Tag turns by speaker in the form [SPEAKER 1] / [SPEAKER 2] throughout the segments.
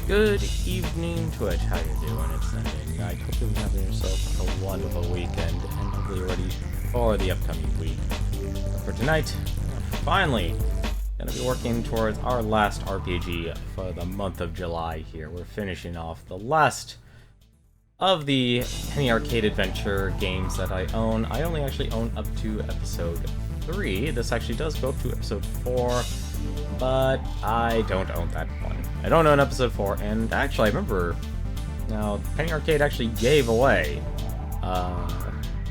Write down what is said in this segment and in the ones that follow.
[SPEAKER 1] Good evening, Twitch. How you doing? It's Sunday. I hope you're having yourself a wonderful weekend and hopefully you're ready for the upcoming week. For tonight, finally, gonna be working towards our last RPG for the month of July here. We're finishing off the last of the Penny Arcade Adventure games that I own. I only actually own up to episode 3. This actually does go up to episode 4, but I don't own that one. I don't own episode 4, and actually I remember now Penny Arcade actually gave away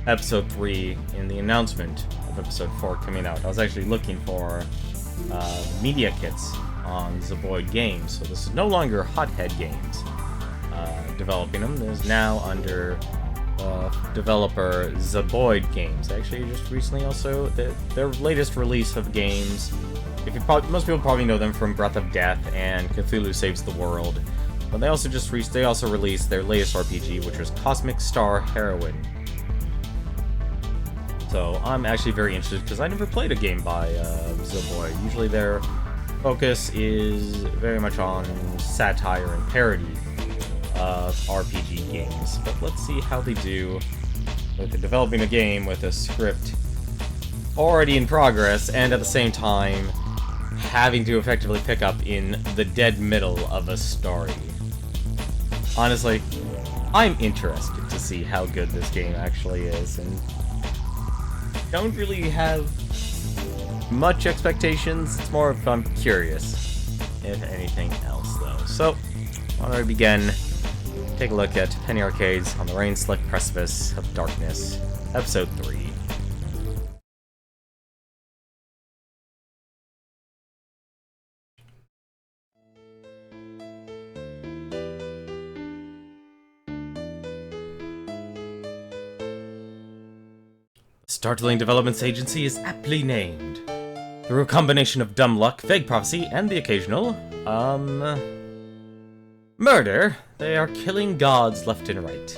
[SPEAKER 1] episode 3 in the announcement of episode 4 coming out. I was actually looking for media kits on Zeboyd Games, so this is no longer Hothead Games developing them. This is now under developer Zeboyd Games. Actually, just recently also their latest release of games. Most people probably know them from Breath of Death and Cthulhu Saves the World, but they also released their latest RPG, which was Cosmic Star Heroine. So I'm actually very interested because I never played a game by Zeboyd. Usually their focus is very much on satire and parody of RPG games, but let's see how they do with developing a game with a script already in progress and at the same time having to effectively pick up in the dead middle of a story. Honestly, I'm interested to see how good this game actually is, and don't really have much expectations. It's more of I'm curious, if anything else, though. So, why don't we begin? Take a look at Penny Arcade's on the Rain-Slick Precipice of Darkness, Episode 3. Startling Developments Agency is aptly named. Through a combination of dumb luck, vague prophecy, and the occasional, murder, they are killing gods left and right.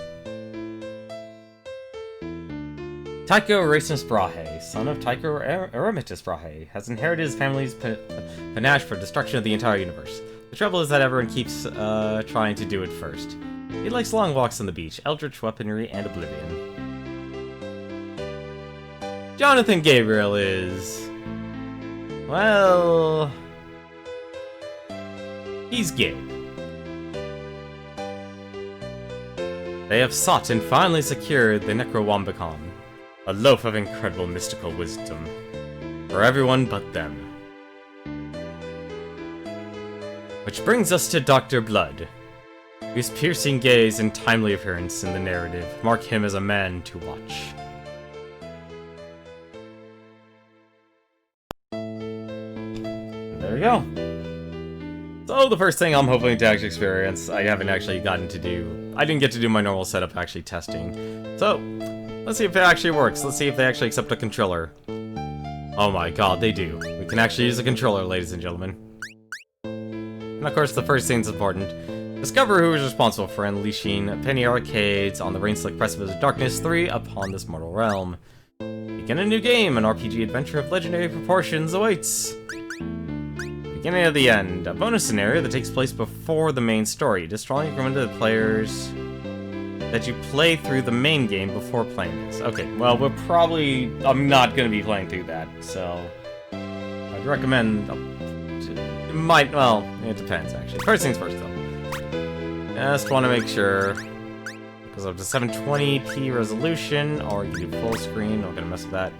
[SPEAKER 1] Tycho Erasmus Brahe, son of Tycho Eremitus Brahe, has inherited his family's panache for destruction of the entire universe. The trouble is that everyone keeps trying to do it first. He likes long walks on the beach, eldritch weaponry, and oblivion. Jonathan Gabriel is... well... he's Gabe. They have sought and finally secured the Necrowambicon, a loaf of incredible mystical wisdom, for everyone but them. Which brings us to Dr. Blood, whose piercing gaze and timely appearance in the narrative mark him as a man to watch. There we go. So the first thing I'm hoping to actually experience, I haven't actually gotten to do. I didn't get to do my normal setup actually testing. So, let's see if it actually works. Let's see if they actually accept a controller. Oh my god, they do. We can actually use a controller, ladies and gentlemen. And of course, the first thing that's important. Discover who is responsible for unleashing Penny Arcades on the Rain-Slick Precipice of Darkness 3 upon this mortal realm. Begin a new game, an RPG adventure of legendary proportions awaits. Beginning of the end, a bonus scenario that takes place before the main story. Destroying agreement to the players that you play through the main game before playing this. Okay, well, I'm not going to be playing through that, so I'd recommend, it depends, actually. First things first, though. Just want to make sure, because of the 720p resolution, or you can do full screen, not going to mess with that.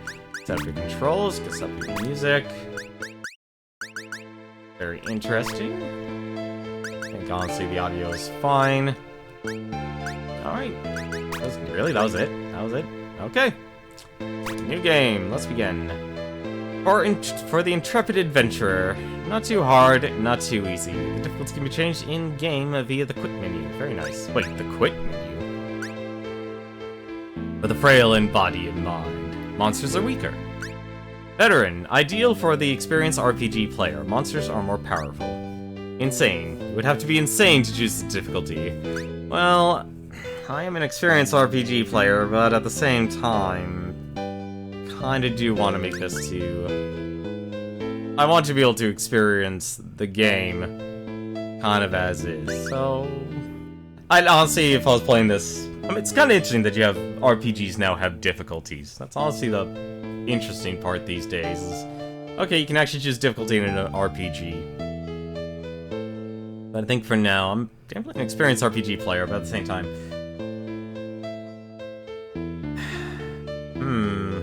[SPEAKER 1] Set up your controls, set up your music. Very interesting. I think honestly the audio is fine. Alright. That was it? That was it? Okay. New game. Let's begin. For the intrepid adventurer. Not too hard, not too easy. The difficulty can be changed in-game via the quit menu. Very nice. Wait, the quit menu? For the frail in body and mind. Monsters are weaker. Veteran, ideal for the experienced RPG player. Monsters are more powerful. Insane. You would have to be insane to choose the difficulty. Well, I am an experienced RPG player, but at the same time, kinda do want to make this too. I want to be able to experience the game kind of as is. So, I'd honestly, if I was playing this, I mean, it's kind of interesting that you have RPGs now have difficulties. That's honestly the interesting part these days. Is, okay, you can actually choose difficulty in an RPG. But I think for now, I'm definitely an experienced RPG player, but at the same time,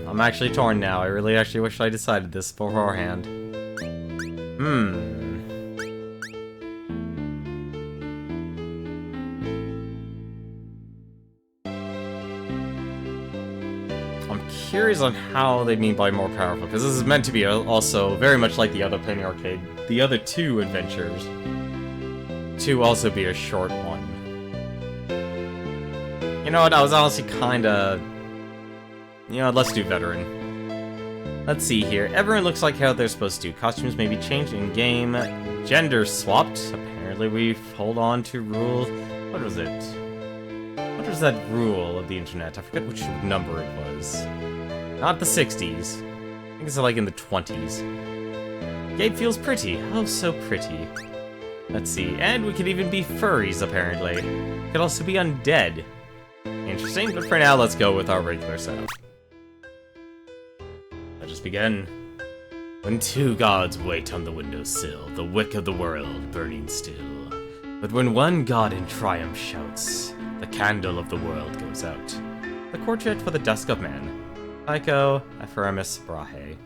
[SPEAKER 1] I'm actually torn now. I really actually wish I decided this beforehand. I'm curious on how they mean by more powerful, because this is meant to be also very much like the other Penny Arcade, the other two adventures, to also be a short one. You know what, I was honestly kinda... You know, let's do veteran. Let's see here. Everyone looks like how they're supposed to. Costumes may be changed in-game. Gender swapped. Apparently we hold on to rules. What was it? What was that rule of the internet? I forget which number it was. Not the 60s. I think it's like in the 20s. Gabe feels pretty. Oh, so pretty. Let's see. And we could even be furries, apparently. Could also be undead. Interesting, but for now, let's go with our regular setup. Let us begin. When two gods wait on the windowsill, the wick of the world burning still. But when one god in triumph shouts, the candle of the world goes out. The courtyard for the dusk of men. Tycho Ephraemus Brahe.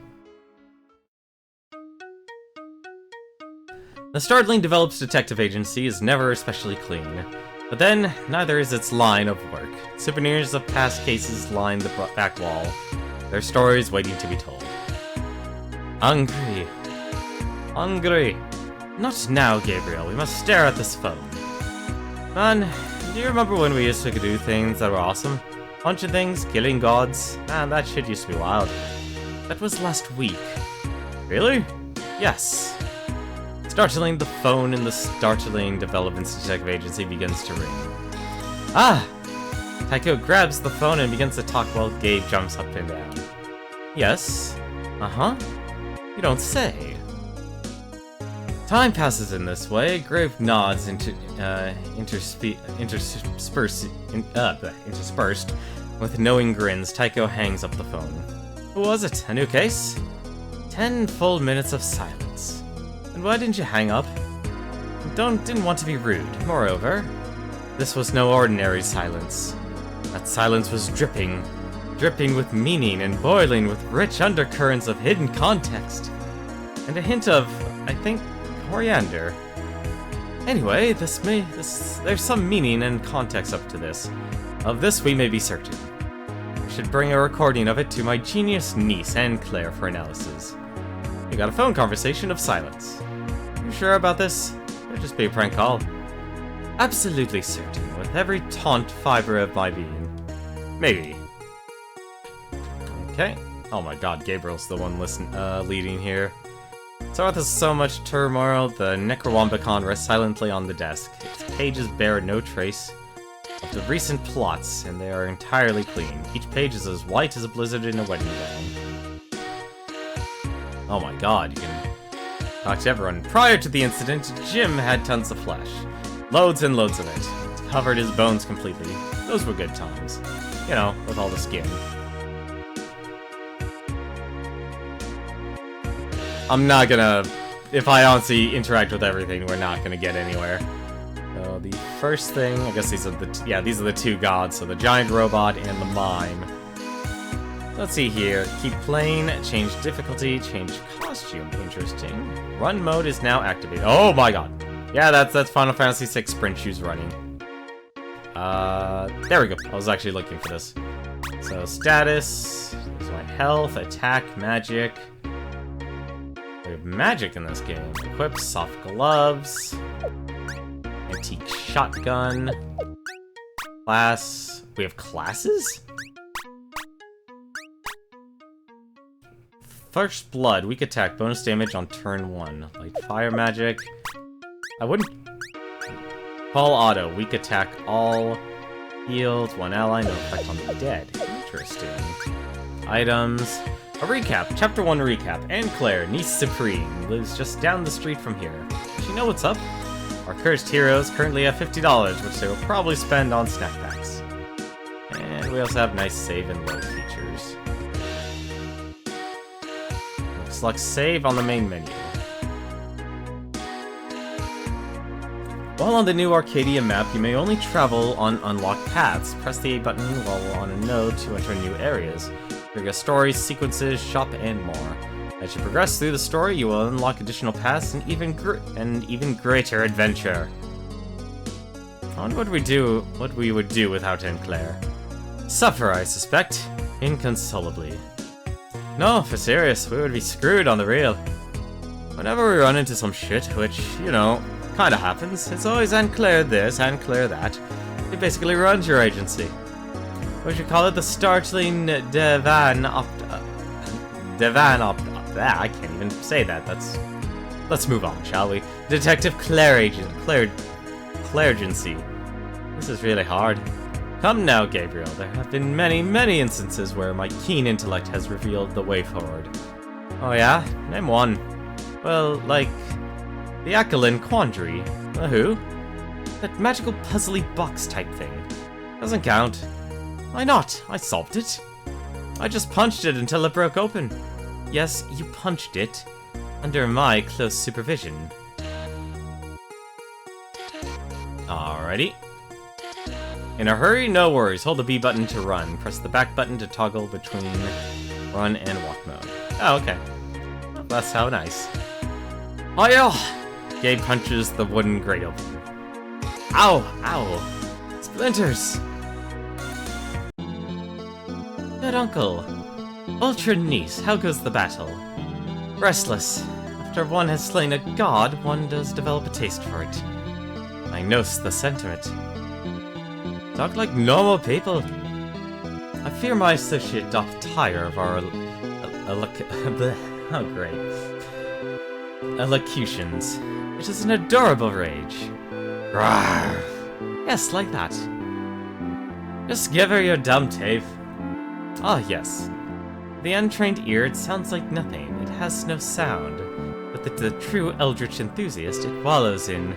[SPEAKER 1] The startling develops detective agency is never especially clean. But then, neither is its line of work. Souvenirs of past cases line the back wall, their stories waiting to be told. Hungry. Hungry. Not now, Gabriel. We must stare at this phone. Man, do you remember when we used to do things that were awesome? Punching things, killing gods. Man, that shit used to be wild. That was last week. Really? Yes. Startling, the phone in the startling developments detective agency begins to ring. Ah! Tycho grabs the phone and begins to talk while Gabe jumps up and down. Yes? Uh-huh? You don't say. Time passes in this way. Grave nods interspersed with knowing grins. Tycho hangs up the phone. Who was it? A new case? 10 full minutes of silence. And why didn't you hang up? Didn't want to be rude. Moreover, this was no ordinary silence. That silence was dripping with meaning and boiling with rich undercurrents of hidden context. And a hint of, I think, coriander. Anyway, there's some meaning and context up to this. Of this we may be certain. I should bring a recording of it to my genius niece and Claire for analysis. We got a phone conversation of silence. You sure about this? It'll just be a prank call. Absolutely certain, with every taut fiber of my being. Maybe. Okay. Oh my god, Gabriel's the one leading here. So with so much turmoil, the Necrowombicon rests silently on the desk. Its pages bear no trace of the recent plots, and they are entirely clean. Each page is as white as a blizzard in a wedding gown. Oh my god, you can talk to everyone. Prior to the incident, Jim had tons of flesh. Loads and loads of it. It covered his bones completely. Those were good times. You know, with all the skin. I'm not gonna... If I honestly interact with everything, we're not gonna get anywhere. So the first thing... I guess these are the two gods. So the giant robot and the mime. Let's see here. Keep playing, change difficulty, change costume. Interesting. Run mode is now activated. Oh my god. Yeah, that's Final Fantasy VI Sprint Shoes running. There we go. I was actually looking for this. So, status. There's my health, attack, magic. We have magic in this game. Equip, soft gloves. Antique shotgun. Class. We have classes? First blood, weak attack, bonus damage on turn 1. Light fire magic. I wouldn't... Fall auto, weak attack, all healed, one ally, no effect on the dead. Interesting. Items. A recap, chapter 1 recap. Anne Claire, niece supreme, lives just down the street from here. Does she know what's up? Our cursed heroes currently have $50, which they will probably spend on snack packs. And we also have nice save and load features. Select save on the main menu. While on the new Arcadia map, you may only travel on unlocked paths. Press the A button while on a node to enter new areas. Trigger stories, sequences, shop, and more. As you progress through the story, you will unlock additional paths and even greater adventure. I wonder what we would do without Enclair. Suffer, I suspect, inconsolably. No, for serious, we would be screwed on the real. Whenever we run into some shit, which, you know, kinda happens, it's always Enclair this, Enclair that. He basically runs your agency. We should call it the startling I can't even say that. Let's move on, shall we? Detective Clairgency. This is really hard. Come now, Gabriel. There have been many, many instances where my keen intellect has revealed the way forward. Oh yeah? Name one. Well, like the Aquiline Quandary. Who? That magical puzzly box type thing. Doesn't count. Why not? I solved it. I just punched it until it broke open. Yes, you punched it. Under my close supervision. Alrighty. In a hurry? No worries. Hold the B button to run. Press the back button to toggle between run and walk mode. Oh, okay. That's how nice. Hiya! Gabe punches the wooden grate open. Ow! Ow! Splinters! Good uncle. Ultra neat. How goes the battle? Restless. After one has slain a god, one does develop a taste for it. I knows the sentiment. Talk like normal people. I fear my associate doth tire of our elocutions. It is an adorable rage. Rawr. Yes, like that. Just give her your dumb tape. Ah, yes. The untrained ear, it sounds like nothing. It has no sound. But the true eldritch enthusiast, it wallows in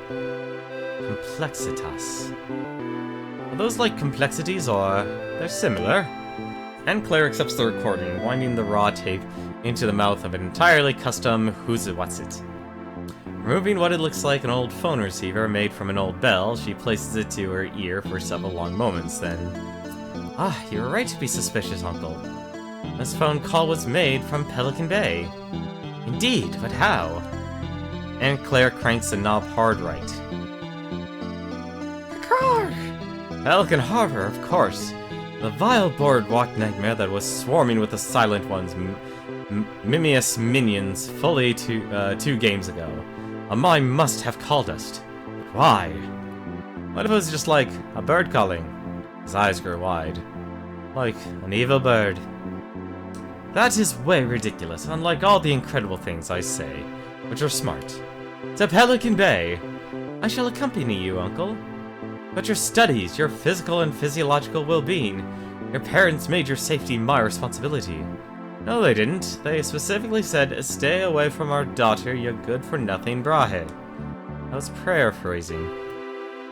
[SPEAKER 1] complexitas. Are those like complexities, or they're similar? And Claire accepts the recording, winding the raw tape into the mouth of an entirely custom who's-it-what's-it. Removing what it looks like an old phone receiver made from an old bell, she places it to her ear for several long moments, then... Ah, you were right to be suspicious, Uncle. This phone call was made from Pelican Bay. Indeed, but how? And Claire cranks the knob hard right. Pelican Harbor, of course. The vile boardwalk nightmare that was swarming with the Silent One's mimious minions fully 2 games ago. A mime must have called us. But why? What if it was just like a bird calling? His eyes grew wide. Like an evil bird. That is way ridiculous, unlike all the incredible things I say, which are smart. To Pelican Bay! I shall accompany you, Uncle. But your studies, your physical and physiological well-being, your parents made your safety my responsibility. No, they didn't. They specifically said, stay away from our daughter, you good-for-nothing Brahe. I was paraphrasing.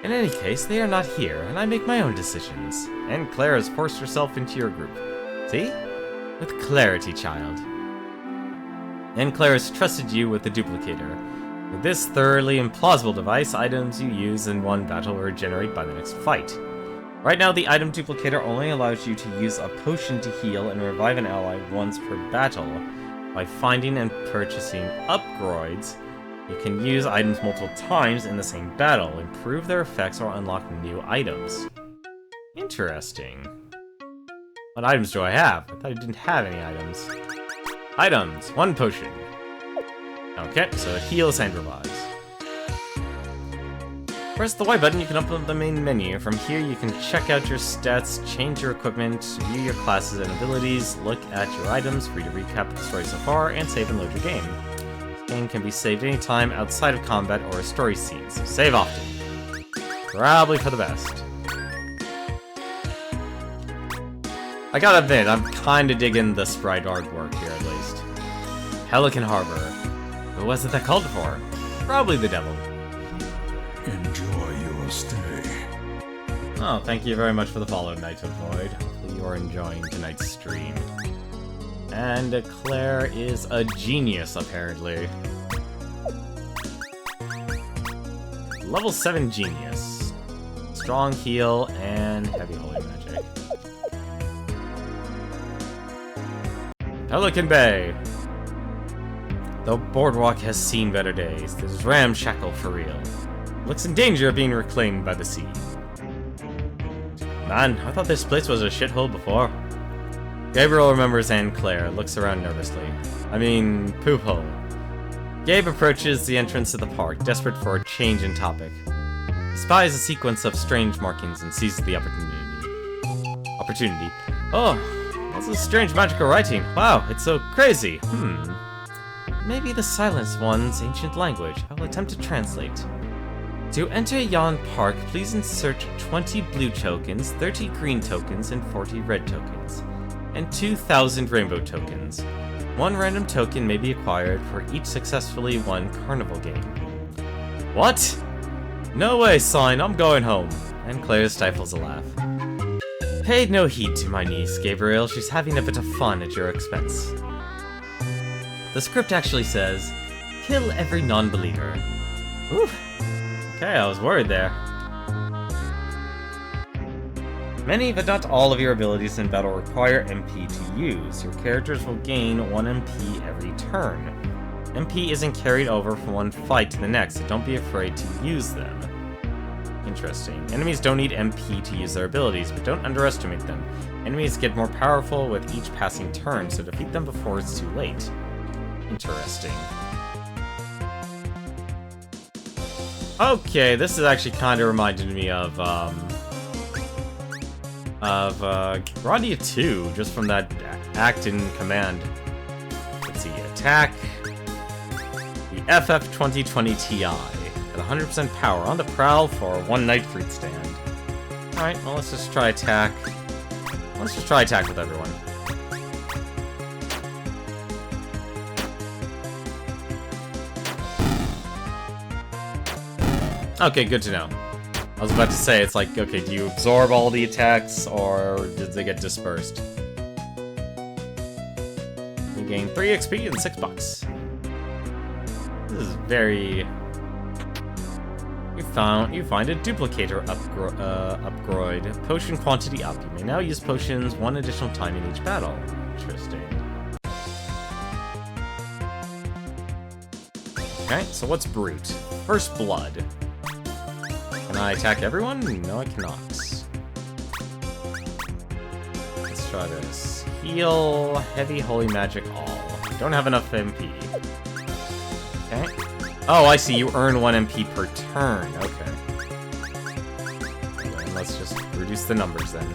[SPEAKER 1] In any case, they are not here, and I make my own decisions. And Claire has forced herself into your group. See? With clarity, child. And Claire has trusted you with the duplicator. With this thoroughly implausible device, items you use in one battle will regenerate by the next fight. Right now, the item duplicator only allows you to use a potion to heal and revive an ally once per battle. By finding and purchasing upgrades, you can use items multiple times in the same battle, improve their effects, or unlock new items. Interesting. What items do I have? I thought I didn't have any items. Items. 1 potion. Okay, so it heals and revives. Press the Y button, you can open the main menu. From here, you can check out your stats, change your equipment, view your classes and abilities, look at your items, free to recap the story so far, and save and load your game. This game can be saved anytime outside of combat or a story scene, so save often. Probably for the best. I gotta admit, I'm kinda digging the sprite artwork here at least. Pelican Harbor. Who was it that called for? Probably the devil.
[SPEAKER 2] In stay.
[SPEAKER 1] Oh, thank you very much for the follow, Knight of Void. Hopefully you are enjoying tonight's stream. And Claire is a genius, apparently. Level 7 genius. Strong heal and heavy holy magic. Pelican Bay. The boardwalk has seen better days. This ramshackle for real. Looks in danger of being reclaimed by the sea. Man, I thought this place was a shithole before. Gabriel remembers Anne Claire, looks around nervously. I mean, poop hole. Gabe approaches the entrance of the park, desperate for a change in topic. He spies a sequence of strange markings and seizes the opportunity. Oh, that's a strange magical writing. Wow, it's so crazy. Maybe the Silenced One's ancient language. I will attempt to translate. To enter Yon Park, please insert 20 blue tokens, 30 green tokens, and 40 red tokens. And 2,000 rainbow tokens. One random token may be acquired for each successfully won carnival game. What? No way, sign, I'm going home. And Claire stifles a laugh. Paid no heed to my niece, Gabriel. She's having a bit of fun at your expense. The script actually says, kill every non-believer. Oof. Okay, I was worried there. Many, but not all of your abilities in battle require MP to use. Your characters will gain 1 MP every turn. MP isn't carried over from one fight to the next, so don't be afraid to use them. Interesting. Enemies don't need MP to use their abilities, but don't underestimate them. Enemies get more powerful with each passing turn, so defeat them before it's too late. Interesting. Okay, this is actually kind of reminded me of Grandia 2, just from that act in command. Let's see, attack the FF 2020 Ti at 100% power on the prowl for one night fruit stand. Alright, well, let's just try attack. Let's just try attack with everyone. Okay, good to know. I was about to say, it's like, okay, do you absorb all the attacks, or did they get dispersed? You gain 3 XP and $6. This is very... You find a duplicator upgrade. Potion quantity up. You may now use potions 1 additional time in each battle. Interesting. Okay, so what's Brute? First Blood. Can I attack everyone? No, I cannot. Let's try this. Heal, heavy, holy magic, all. Don't have enough MP. Okay. Oh, I see. You earn 1 MP per turn. Okay. Then let's just reduce the numbers then.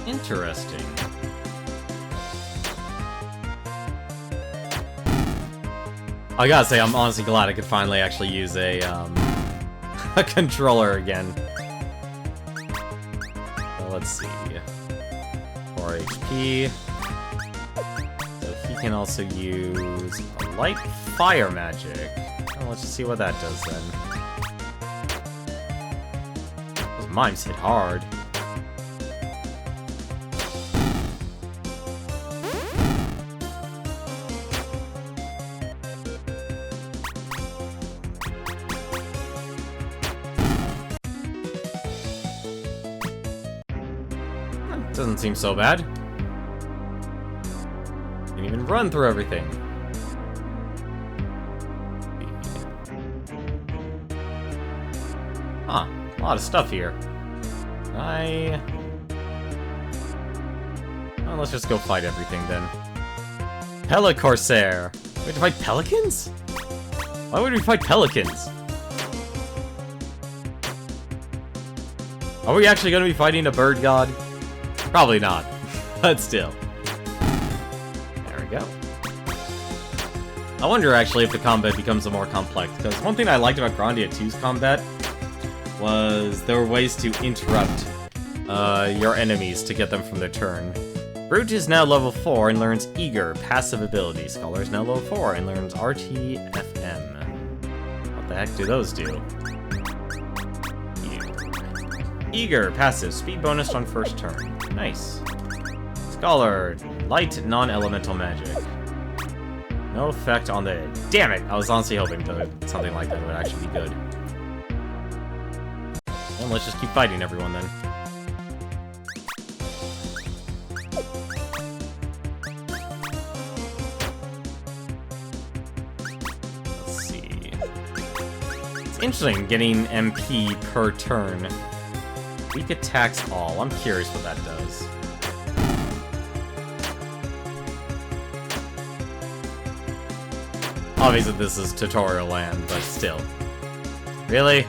[SPEAKER 1] Interesting. I gotta say, I'm honestly glad I could finally actually use a controller again. So let's see. 4 HP. So he can also use a light fire magic. Oh, let's just see what that does then. Those mimes hit hard. Doesn't seem so bad. You can even run through everything. Huh, a lot of stuff here. Well, let's just go fight everything then. Corsair. We have to fight pelicans? Why would we fight pelicans? Are we actually going to be fighting a bird god? Probably not, but still. There we go. I wonder, actually, if the combat becomes more complex, because one thing I liked about Grandia 2's combat was there were ways to interrupt your enemies to get them from their turn. Brute is now level 4 and learns Eager, passive ability. Scholar is now level 4 and learns RTFM. the heck do those do? Eager, passive, speed bonus on first turn. Nice. Scholar, light, non-elemental magic. No effect on the... Damn it! I was honestly hoping that something like that would actually be good. Well, let's just keep fighting everyone then. Let's see. It's interesting getting MP per turn. Weak attacks all. I'm curious what that does. Obviously, this is tutorial land, but still. Really?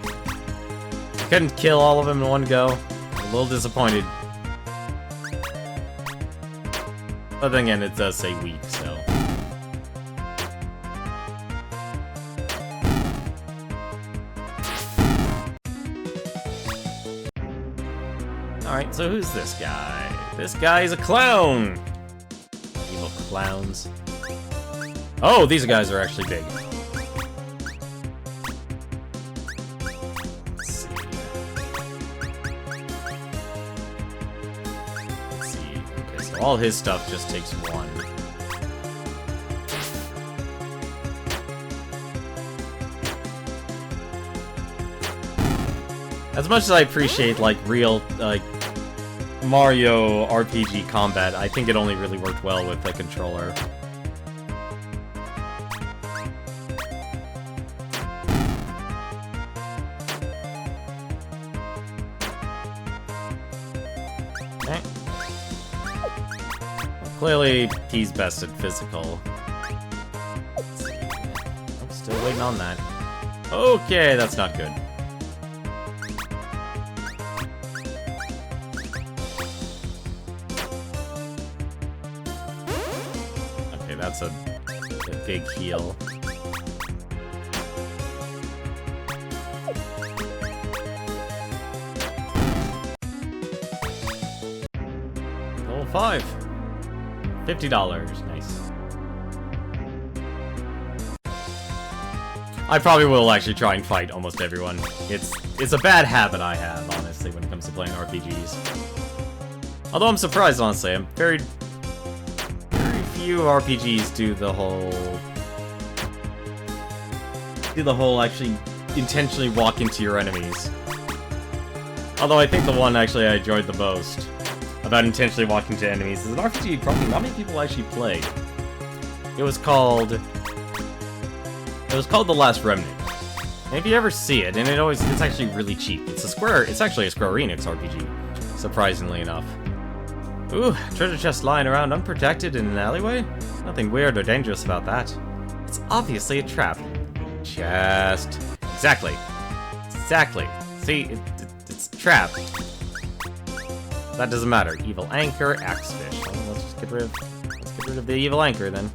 [SPEAKER 1] Couldn't kill all of them in one go? I'm a little disappointed. But then again, it does say weak, so... Alright, so who's this guy? This guy is a clown! Evil clowns. Oh, these guys are actually big. Let's see. Okay, so all his stuff just takes one. As much as I appreciate, like, real, like, Mario RPG combat, I think it only really worked well with the controller. Okay. Well, clearly, he's best at physical. Let's see. I'm still waiting on that. Okay, that's not good. That's a big heal. Level 5. $50. Nice. I probably will actually try and fight almost everyone. It's a bad habit I have, honestly, when it comes to playing RPGs. Although I'm surprised, honestly. I'm very few RPGs do the whole actually intentionally walk into your enemies. Although I think the one actually I enjoyed the most about intentionally walking to enemies is an RPG probably not many people actually played. It was called The Last Remnant. And if you ever see it, and it's actually really cheap. It's actually a Square Enix RPG, surprisingly enough. Ooh, treasure chest lying around unprotected in an alleyway? Nothing weird or dangerous about that. It's obviously a trap. Chest. Exactly. Exactly. See, it's a trap. That doesn't matter. Evil anchor, axe fish. Well, let's get rid of the evil anchor then.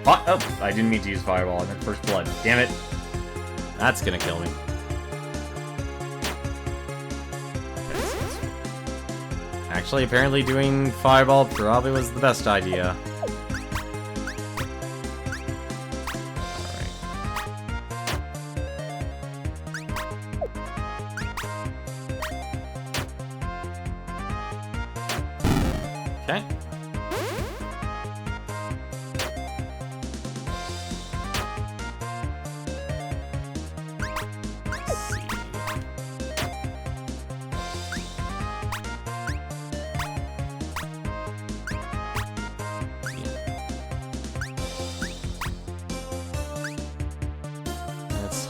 [SPEAKER 1] Oh, I didn't mean to use fireball. I meant first blood. Damn it. That's gonna kill me. Actually, apparently doing fireball probably was the best idea. Okay.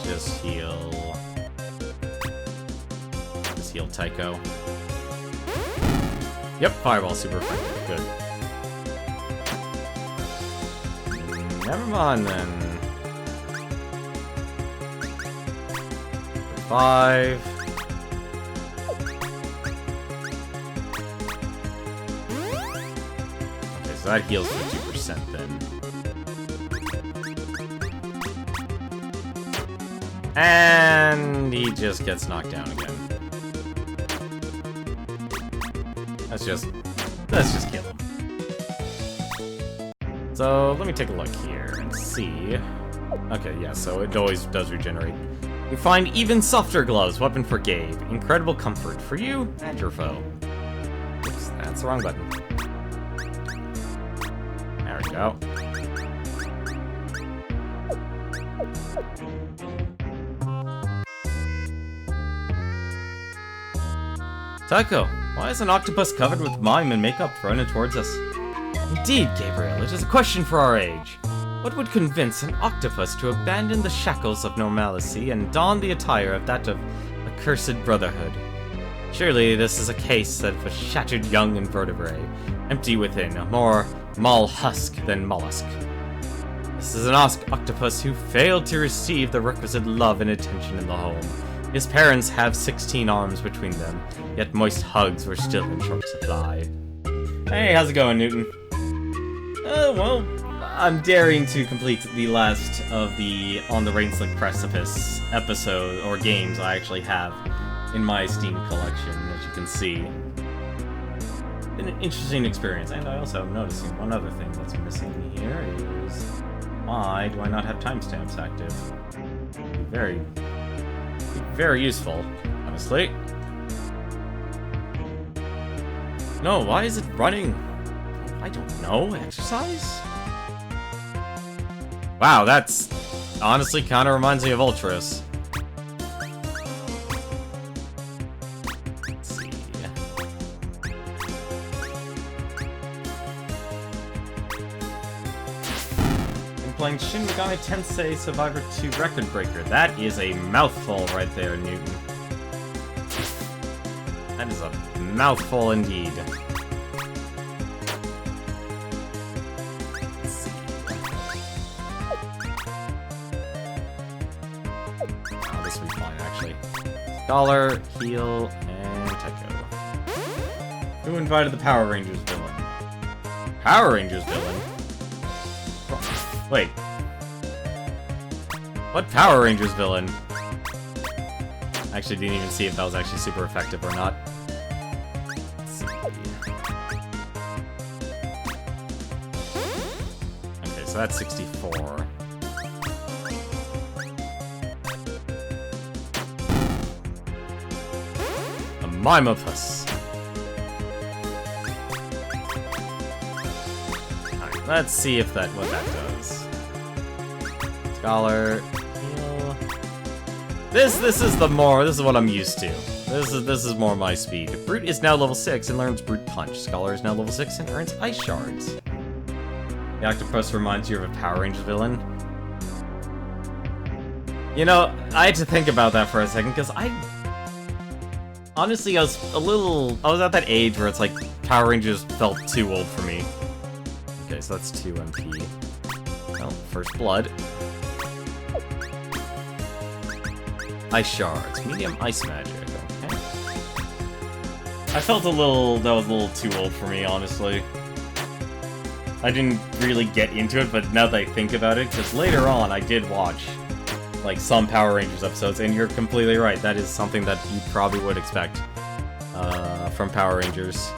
[SPEAKER 1] Just heal Tycho. Yep, fireball super effective. Good. Never mind then. 5. Okay, so that heals 50% then. And he just gets knocked down again. Let's just kill him. So, let me take a look here and see. Okay, yeah, so it always does regenerate. You find even softer gloves, weapon for Gabe. Incredible comfort for you and your foe. Oops, that's the wrong button. There we go. Tycho, why is an octopus covered with mime and makeup running towards us? Indeed, Gabriel, it is a question for our age. What would convince an octopus to abandon the shackles of normalcy and don the attire of that of accursed brotherhood? Surely this is a case of a shattered young invertebrate, empty within, a more mall husk than mollusk. This is an octopus who failed to receive the requisite love and attention in the home. His parents have 16 arms between them, yet moist hugs were still in short supply. Hey, how's it going, Newton? Well, I'm daring to complete the last of the On the Rainslick Precipice episode, or games I actually have in my Steam collection, as you can see. Been an interesting experience, and I also am noticing one other thing that's missing here is... why do I not have timestamps active? Very useful, honestly. No, why is it running? I don't know, exercise? Wow, that's honestly kind of reminds me of Ultras. Let's see. I'm playing Shin Megami Tensei Survivor 2 Record Breaker. That is a mouthful right there, Newton. That is a mouthful indeed. Scholar, Heal, and Tycho. Who invited the Power Rangers villain? Power Rangers villain? Wait. What Power Rangers villain? Actually, didn't even see if that was actually super effective or not. Let's see. Okay, so that's 64. Mimopus. Alright, let's see if what that does. Scholar, heal. This is what I'm used to. This is more my speed. Brute is now level 6 and learns Brute Punch. Scholar is now level 6 and earns Ice Shards. The octopus reminds you of a Power Rangers villain. You know, I had to think about that for a second, because honestly, I was at that age where it's like, Power Rangers felt too old for me. Okay, so that's 2 MP. Well, first blood. Ice Shards, medium ice magic, okay. I felt that was a little too old for me, honestly. I didn't really get into it, but now that I think about it, because later on I did watch like some Power Rangers episodes, and you're completely right. That is something that you probably would expect from Power Rangers.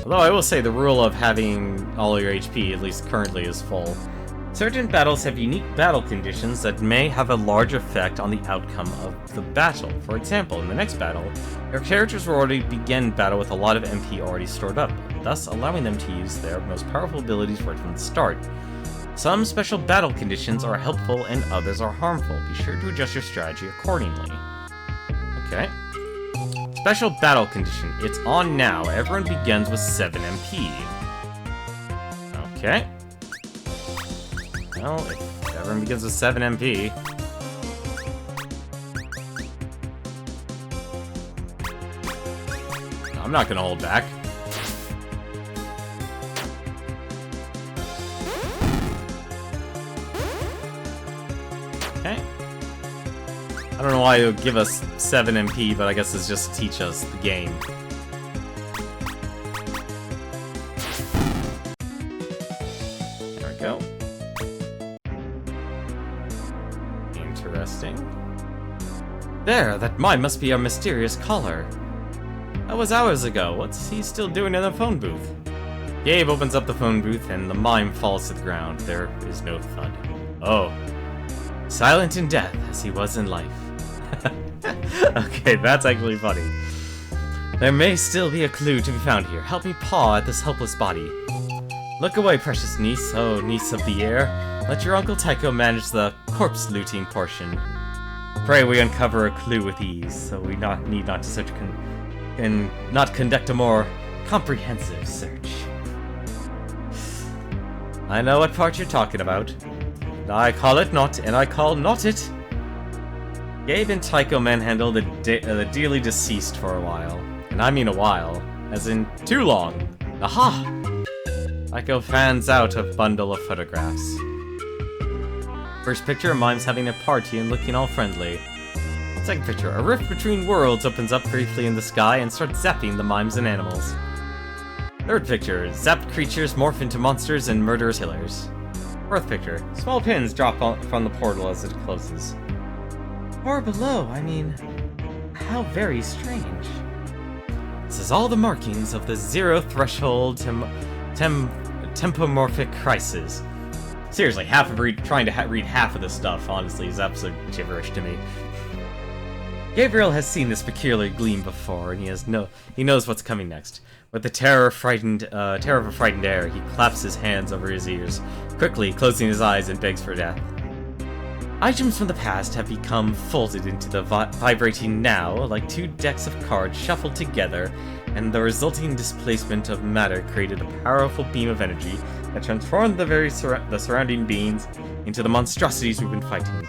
[SPEAKER 1] Although I will say the rule of having all your HP, at least currently, is full. Certain battles have unique battle conditions that may have a large effect on the outcome of the battle. For example, in the next battle, your characters will already begin battle with a lot of MP already stored up, thus allowing them to use their most powerful abilities right from the start. Some special battle conditions are helpful and others are harmful. Be sure to adjust your strategy accordingly. Okay. Special battle condition. It's on now. Everyone begins with 7 MP. Okay. Well, if everyone begins with 7 MP... I'm not gonna hold back. Okay. I don't know why it would give us 7 MP, but I guess it's just to teach us the game. we go. Interesting. There, that mime must be our mysterious caller. That was hours ago. What's he still doing in the phone booth? Gabe opens up the phone booth and the mime falls to the ground. There is no thud. Oh. Silent in death as he was in life. Okay, that's actually funny. There may still be a clue to be found here. Help me paw at this helpless body. Look away, precious niece. Oh, niece of the air. Let your Uncle Tycho manage the corpse looting portion. Pray we uncover a clue with ease, so we need not to search and not conduct a more comprehensive search. I know what part you're talking about. I call it not, and I call not it. Gabe and Tycho manhandled the dearly deceased for a while. And I mean a while, as in too long. Aha! Tycho fans out a bundle of photographs. First picture, mime's having a party and looking all friendly. Second picture, a rift between worlds opens up briefly in the sky and starts zapping the mimes and animals. Third picture, zapped creatures morph into monsters and murderous killers. Fourth picture, small pins drop from the portal as it closes. Or below, I mean, how very strange. This is all the markings of the zero threshold tempomorphic crisis. Seriously, trying to read half of this stuff, honestly, is absolute gibberish to me. Gabriel has seen this peculiar gleam before, and he knows what's coming next. With the terror of a frightened air, he claps his hands over his ears, quickly closing his eyes and begs for death. Items from the past have become folded into the vibrating now, like two decks of cards shuffled together, and the resulting displacement of matter created a powerful beam of energy that transformed the surrounding beings into the monstrosities we've been fighting.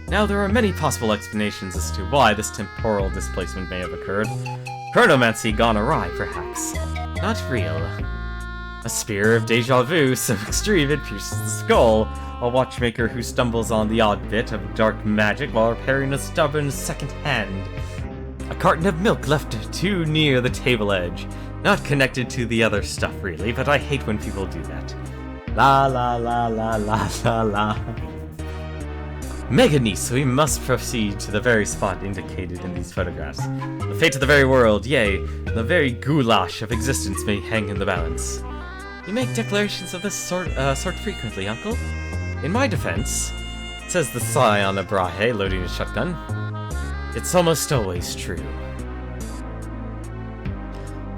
[SPEAKER 1] Now, there are many possible explanations as to why this temporal displacement may have occurred. Chronomancy gone awry, perhaps. Not real. A spear of deja vu so extreme it pierces the skull. A watchmaker who stumbles on the odd bit of dark magic while repairing a stubborn second hand. A carton of milk left too near the table edge. Not connected to the other stuff, really, but I hate when people do that. La la la la la la la. Mega niece, we must proceed to the very spot indicated in these photographs. The fate of the very world, yea, the very goulash of existence may hang in the balance. You make declarations of this sort frequently, Uncle? In my defense, says the Scion of Brahe, loading his shotgun, it's almost always true.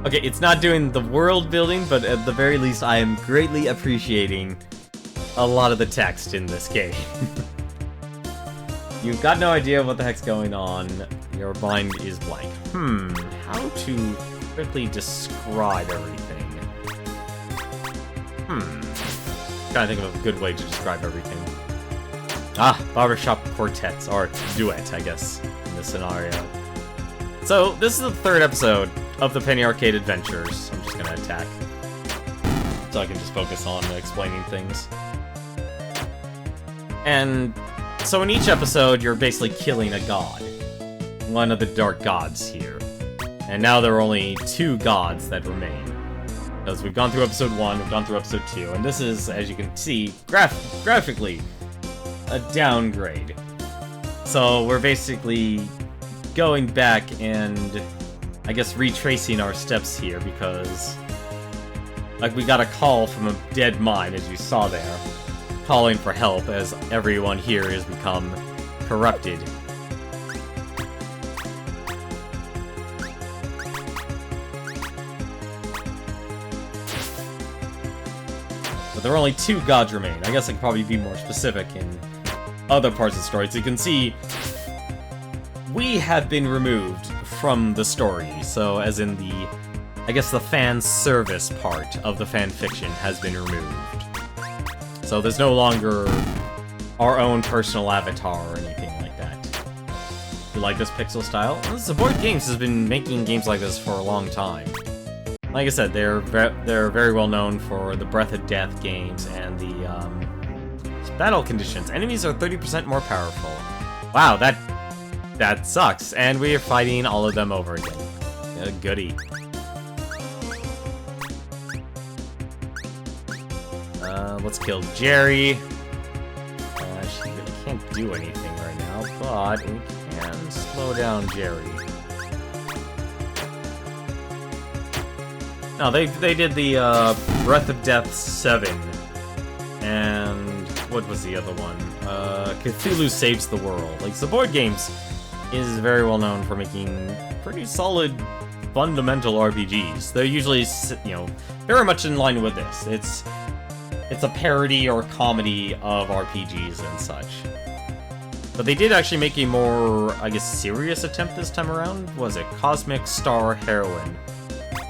[SPEAKER 1] Okay, it's not doing the world building, but at the very least I am greatly appreciating a lot of the text in this game. You've got no idea what the heck's going on. Your mind is blank. How to quickly describe everything? Trying to think of a good way to describe everything. Barbershop quartets, or duet, I guess, in this scenario. So, this is the third episode of the Penny Arcade Adventures. I'm just gonna attack, so I can just focus on explaining things. And so in each episode, you're basically killing a god. One of the dark gods here. And now there are only 2 gods that remain. Because we've gone through episode 1, we've gone through episode 2, and this is, as you can see, graphically, a downgrade. So we're basically going back and, I guess, retracing our steps here, because, like, we got a call from a dead mine, as you saw there, calling for help, as everyone here has become corrupted. But there are only 2 gods remain. I guess I could probably be more specific in other parts of the story. So you can see, we have been removed from the story. So as in the, I guess the fan service part of the fan fiction has been removed. So there's no longer our own personal avatar or anything like that. You like this pixel style? Well, Support Games has been making games like this for a long time. Like I said, they're very well known for the Breath of Death games and the battle conditions. Enemies are 30% more powerful. Wow, that sucks. And we are fighting all of them over again. Goody. Let's kill Jerry. She really can't do anything right now, but we can slow down Jerry. No, they did the Breath of Death 7, and what was the other one? Cthulhu Saves the World. Like, the board games is very well known for making pretty solid, fundamental RPGs. They're usually, you know, very much in line with this. It's a parody or comedy of RPGs and such. But they did actually make a more, I guess, serious attempt this time around. Was it Cosmic Star Heroine?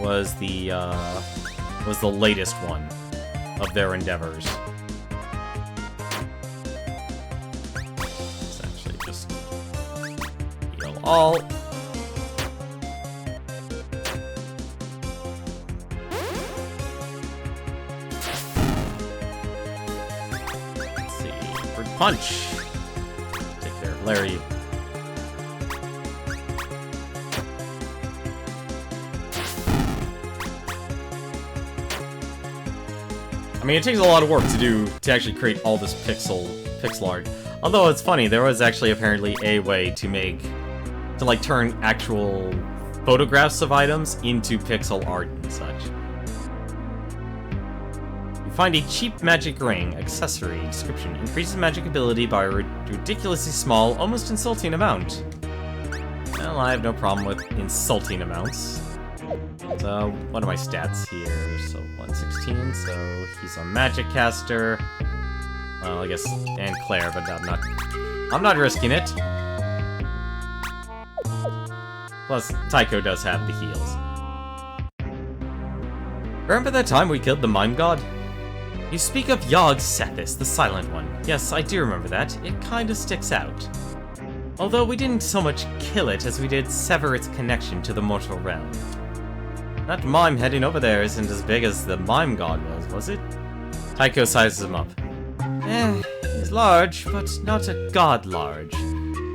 [SPEAKER 1] Was the latest one of their endeavors. Let's actually just heal all. Let's see. Fruit Punch. Take care of Larry. I mean, it takes a lot of work to actually create all this pixel art. Although it's funny, there was actually apparently a way to like turn actual photographs of items into pixel art and such. You find a cheap magic ring accessory. Description: increases magic ability by a ridiculously small, almost insulting amount. Well, I have no problem with insulting amounts. So, what are my stats here? So, 116, so he's a magic caster. Well, I guess, and Claire, but I'm not risking it. Plus, Tycho does have the heals. Remember that time we killed the Mime God? You speak of Yogg Sathis, the Silent One. Yes, I do remember that. It kinda sticks out. Although we didn't so much kill it as we did sever its connection to the mortal realm. That mime heading over there isn't as big as the Mime God was it? Tycho sizes him up. He's large, but not a god large.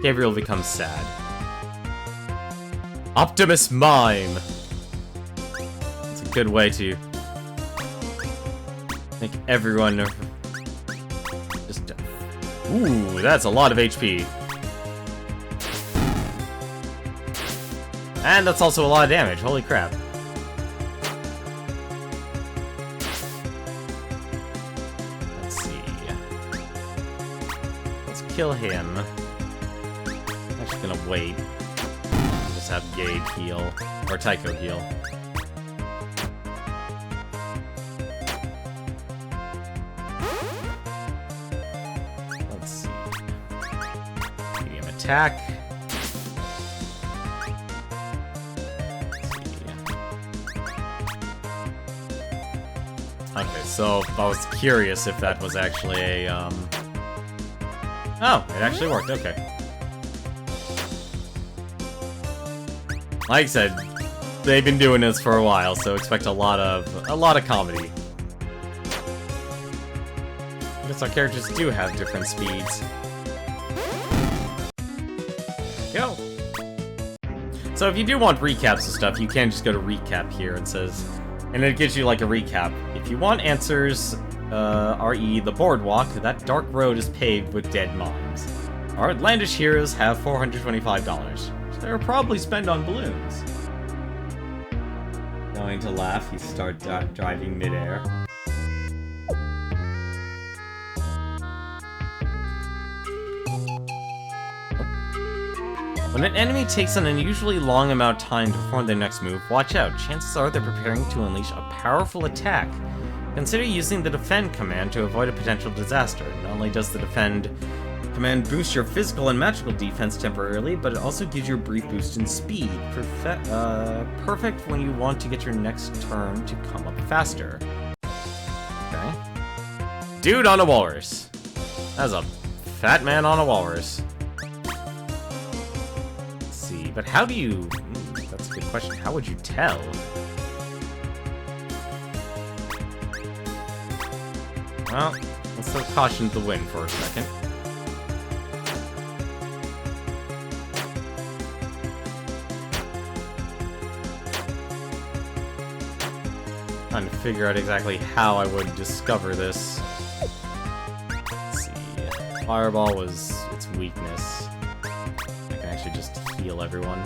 [SPEAKER 1] Gabriel becomes sad. Optimus Mime! It's a good way to make everyone just... Ooh, that's a lot of HP. And that's also a lot of damage, holy crap. Kill him. I'm actually gonna wait. Just have Gabe heal. Or Tycho heal. Let's see. Medium attack. Let's see. Okay, so I was curious if that was actually a, Oh, it actually worked, okay. Like I said, they've been doing this for a while, so expect a lot of comedy. I guess our characters do have different speeds. Go! So if you do want recaps of stuff, you can just go to recap here, and it gives you like a recap. If you want answers, RE the boardwalk, that dark road is paved with dead mimes. Our outlandish heroes have $425, which they'll probably spend on balloons. Going to laugh, you start driving midair. When an enemy takes an unusually long amount of time to perform their next move, watch out. Chances are they're preparing to unleash a powerful attack. Consider using the defend command to avoid a potential disaster. Not only does the defend command boost your physical and magical defense temporarily, but it also gives you a brief boost in speed. Perfect when you want to get your next turn to come up faster. Okay. Dude on a walrus. That's a fat man on a walrus. Let's see, but how do you... that's a good question. How would you tell? Well, let's throw caution to the wind for a second. Trying to figure out exactly how I would discover this. Let's see. Fireball was its weakness. I can actually just heal everyone.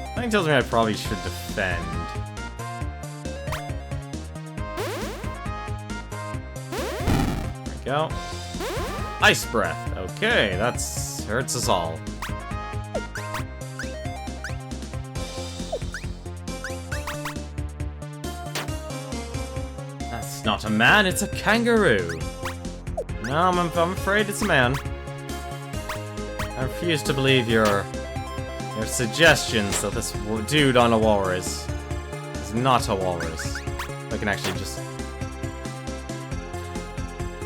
[SPEAKER 1] Something tells me I probably should defend. There we go. Ice Breath. Okay, that's hurts us all. That's not a man, it's a kangaroo. No, I'm afraid it's a man. I refuse to believe your suggestions that this dude on a walrus is not a walrus. I can actually just...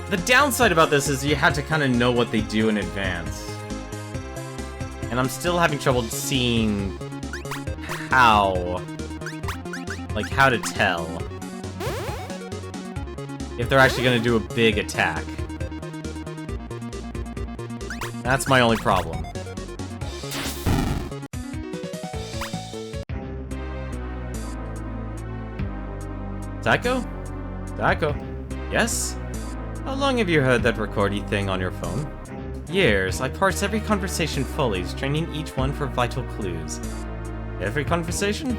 [SPEAKER 1] The downside about this is you had to kind of know what they do in advance. And I'm still having trouble seeing how... Like, how to tell if they're actually going to do a big attack. That's my only problem. Taco? Taco? Yes? How long have you heard that recordy thing on your phone? Years. I parse every conversation fully, straining each one for vital clues. Every conversation?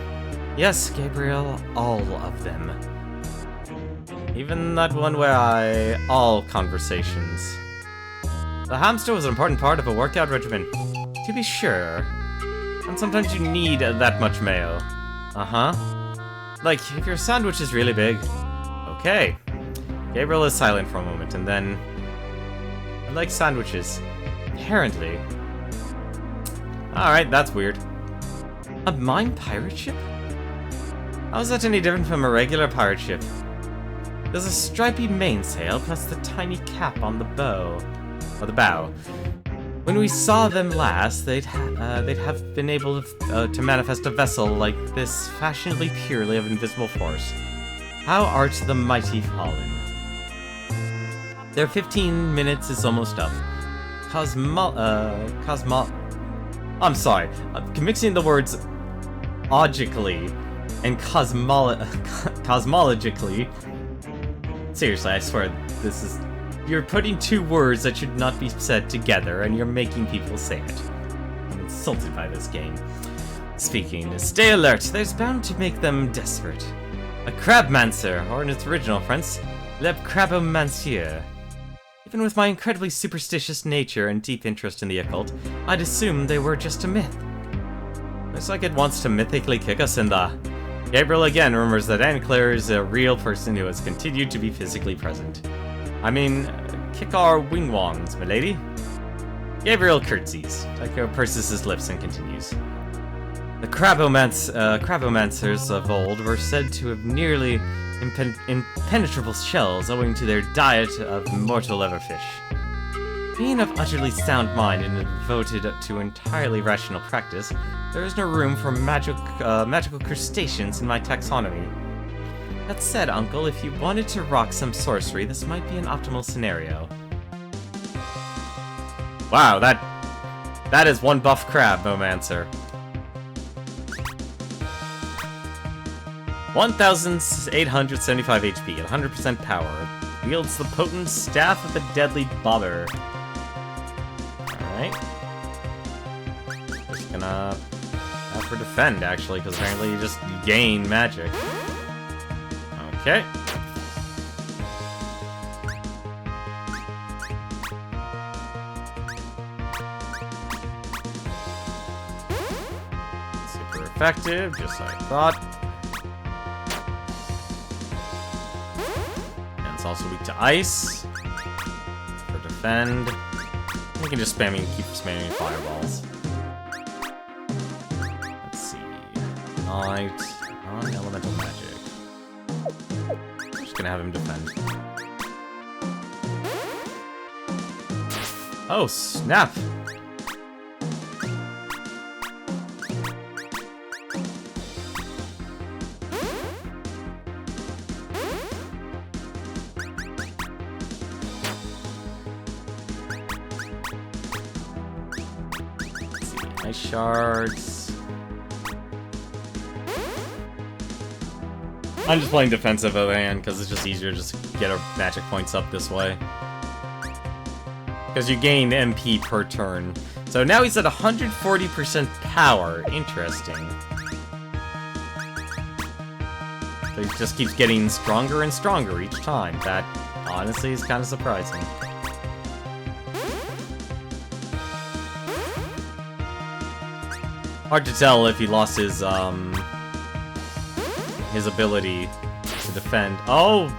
[SPEAKER 1] Yes, Gabriel, all of them. Even that one where all conversations. The hamster was an important part of a workout regimen. To be sure. And sometimes you need that much mayo. Uh-huh. Like, if your sandwich is really big. Okay. Gabriel is silent for a moment, and then... I like sandwiches. Apparently. Alright, that's weird. A mine pirate ship? How is that any different from a regular pirate ship? There's a stripy mainsail, plus the tiny cap on the bow. Or the bow. When we saw them last, they'd have been able to manifest a vessel like this, fashionably purely of invisible force. How art the mighty fallen? Their 15 minutes is almost up. I'm sorry. I'm mixing the words logically and cosmologically. Seriously, I swear, this is... You're putting two words that should not be said together, and you're making people say it. I'm insulted by this game. Speaking, stay alert. There's bound to make them desperate. A crabmancer, or in its original French, le crabomancier. Even with my incredibly superstitious nature and deep interest in the occult, I'd assume they were just a myth. Looks like it wants to mythically kick us in the... Gabriel again remembers that Anne Claire is a real person who has continued to be physically present. I mean, kick our wing-wongs, milady. Gabriel curtsies. Tycho purses his lips and continues. The crabomancers of old were said to have nearly impenetrable shells owing to their diet of mortal leatherfish. Being of utterly sound mind and devoted to entirely rational practice, there is no room for magical crustaceans in my taxonomy. That said, Uncle, if you wanted to rock some sorcery, this might be an optimal scenario. Wow, that is one buff crabomancer. 1,875 HP at 100% power. Wields the potent Staff of the Deadly Bobber. Alright. Just gonna have her defend, actually, because apparently you just gain magic. Okay. Super effective, just like I thought. And it's also weak to ice. For defend. We can just keep spamming fireballs. Let's see. Night. Non-elemental magic. Gonna have him defend. Oh, snap! Let's see. Ice shards. I'm just playing defensive hand because it's just easier to just get our magic points up this way. Because you gain MP per turn. So now he's at 140% power. Interesting. So he just keeps getting stronger and stronger each time. That, honestly, is kind of surprising. Hard to tell if he lost his ability to defend. Oh,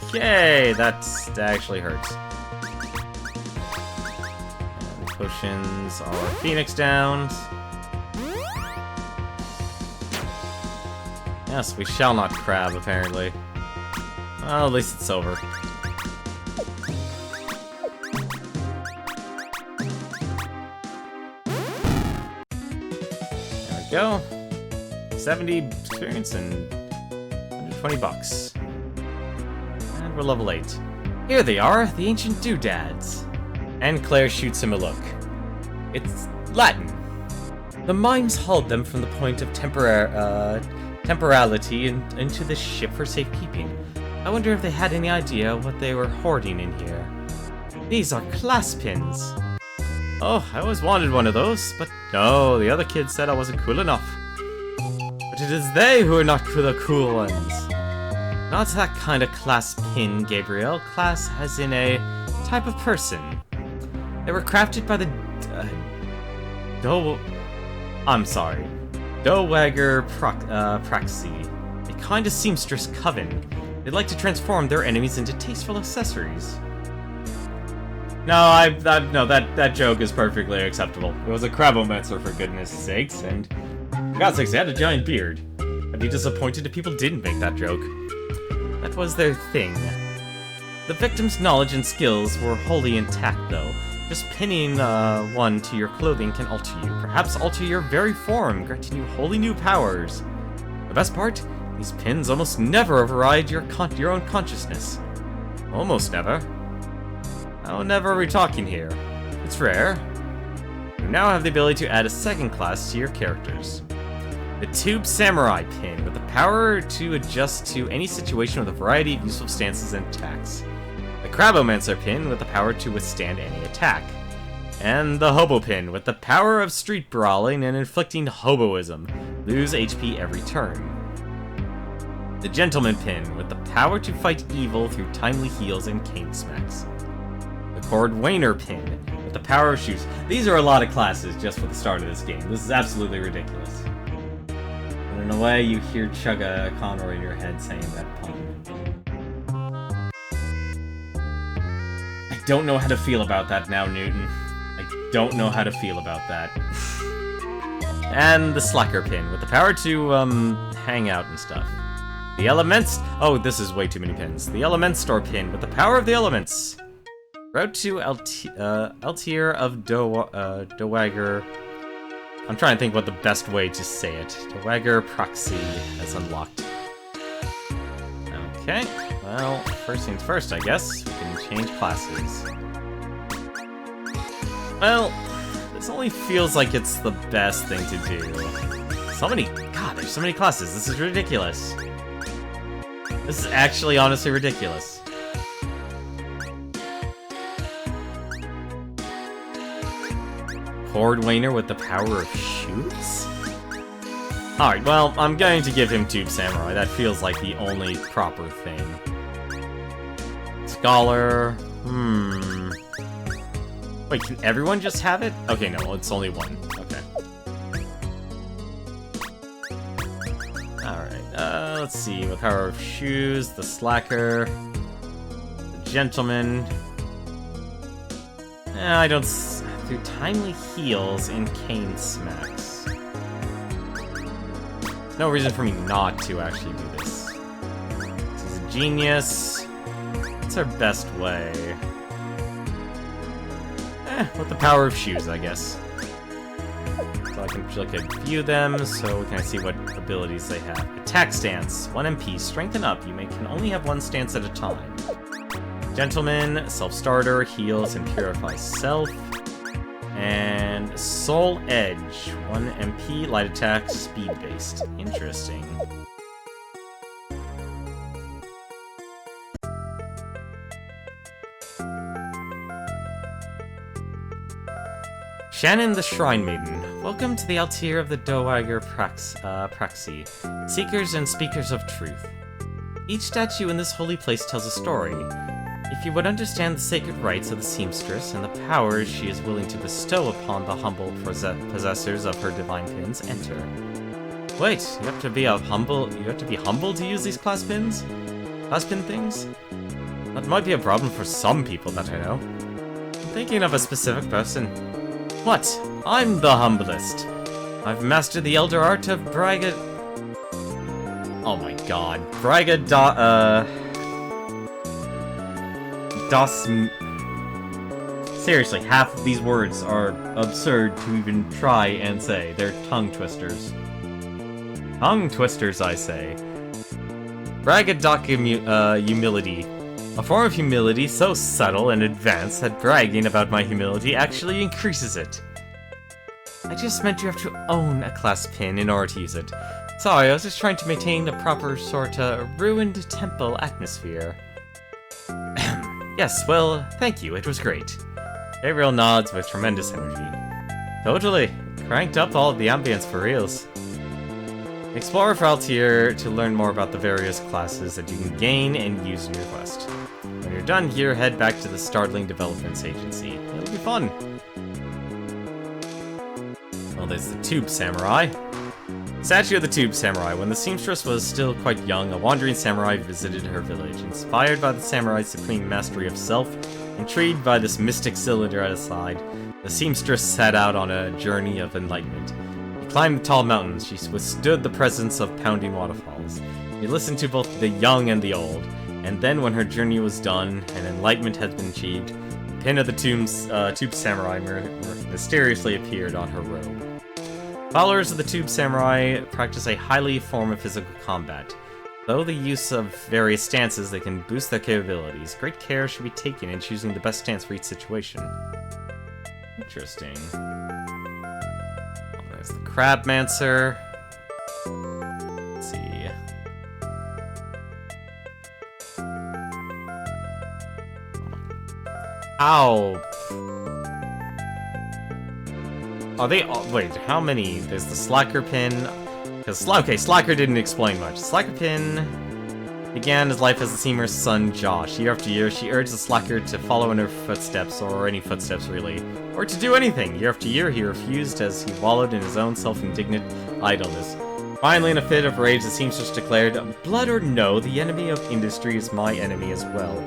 [SPEAKER 1] okay, that actually hurts. And potions are Phoenix Downs. Yes, we shall not crab, apparently. Well, at least it's over. There we go. 70 experience and 120 bucks. And we're level 8. Here they are, the ancient doodads. And Claire shoots him a look. It's Latin. The mimes hauled them from the point of temporality into this ship for safekeeping. I wonder if they had any idea what they were hoarding in here. These are class pins. Oh, I always wanted one of those, but no, the other kid said I wasn't cool enough. But it is they who are not the cool ones. Not that kind of class pin, Gabriel. Class as in a type of person. They were crafted by the Dowager Praxi, a kind of seamstress coven. They'd like to transform their enemies into tasteful accessories. No, that joke is perfectly acceptable. It was a Crabomancer, for goodness sakes, and for God's sakes, they had a giant beard. I'd be disappointed if people didn't make that joke. That was their thing. The victim's knowledge and skills were wholly intact, though. Just pinning one to your clothing can alter you, perhaps alter your very form, granting you wholly new powers. The best part? These pins almost never override your own consciousness. Almost never. How never are we talking here? It's rare. You now have the ability to add a second class to your characters. The Tube Samurai pin, with the power to adjust to any situation with a variety of useful stances and attacks. The Crabomancer pin, with the power to withstand any attack. And the Hobo pin, with the power of street brawling and inflicting hoboism. Lose HP every turn. The Gentleman pin, with the power to fight evil through timely heals and cane smacks. The Cordwainer pin, with the power of shoes. These are a lot of classes just for the start of this game. This is absolutely ridiculous. And in a way, you hear Chugga Conroy in your head saying that pun. I don't know how to feel about that now, Newton. I don't know how to feel about that. And the Slacker pin, with the power to, hang out and stuff. The Elements... Oh, this is way too many pins. The Elementstor pin, with the power of the elements. Route to Eltier of Dowager... I'm trying to think what the best way to say it. Dowager Proxy has unlocked. Okay, well, first things first, I guess. We can change classes. Well, this only feels like it's the best thing to do. So many... God, there's so many classes. This is ridiculous. This is actually honestly ridiculous. Cordwainer with the power of shoots? Alright, well, I'm going to give him Tube Samurai. That feels like the only proper thing. Scholar... Wait, can everyone just have it? Okay, no, it's only one. Okay. Alright, let's see. With power of shoes, the Slacker... The Gentleman... I don't... Through timely heals and cane smacks. There's no reason for me not to actually do this. This is a genius. What's our best way? With the power of shoes, I guess. So I can view them, so we can see what abilities they have. Attack stance, 1 MP, strengthen up. You can only have one stance at a time. Gentleman, self-starter, heals and purifies self. And Soul Edge, 1 MP, light attack, speed-based. Interesting. Shannon the Shrine Maiden, welcome to the Altir of the Dowager Praxi, Seekers and Speakers of Truth. Each statue in this holy place tells a story. If you would understand the sacred rites of the seamstress and the powers she is willing to bestow upon the humble possessors of her divine pins, enter. Wait, you have to be humble to use these class pins? Class pin things? That might be a problem for some people that I know. I'm thinking of a specific person. What? I'm the humblest. I've mastered the elder art of Braga... Oh my god. Braga Seriously, half of these words are absurd to even try and say. They're tongue twisters. Tongue twisters, I say. Humility. A form of humility so subtle and advanced that bragging about my humility actually increases it. I just meant you have to own a class pin in order to use it. Sorry, I was just trying to maintain a proper sorta ruined temple atmosphere. Yes, well, thank you, it was great. Gabriel nods with tremendous energy. Totally. Cranked up all of the ambience for reals. Explore Altir to learn more about the various classes that you can gain and use in your quest. When you're done here, head back to the Startling Developments Agency. It'll be fun. Well, there's the Tube Samurai. Statue of the Tube Samurai. When the seamstress was still quite young, a wandering samurai visited her village. Inspired by the samurai's supreme mastery of self, intrigued by this mystic cylinder at his side, the seamstress set out on a journey of enlightenment. She climbed tall mountains. She withstood the presence of pounding waterfalls. She listened to both the young and the old. And then, when her journey was done and enlightenment had been achieved, the pin of the Tube Samurai mysteriously appeared on her robe. Followers of the Tube Samurai practice a highly form of physical combat. Though the use of various stances, they can boost their capabilities. Great care should be taken in choosing the best stance for each situation. Interesting. Oh, there's the Crabmancer. Let's see. Ow! Are they all- wait, how many? There's the Slacker Pin. Okay, Slacker didn't explain much. Slacker Pin began his life as the seamer's son, Josh. Year after year, she urged the Slacker to follow in her footsteps, or any footsteps really, or to do anything. Year after year, he refused as he wallowed in his own self-indignant idleness. Finally, in a fit of rage, the seamstress declared, "Blood or no, the enemy of industry is my enemy as well."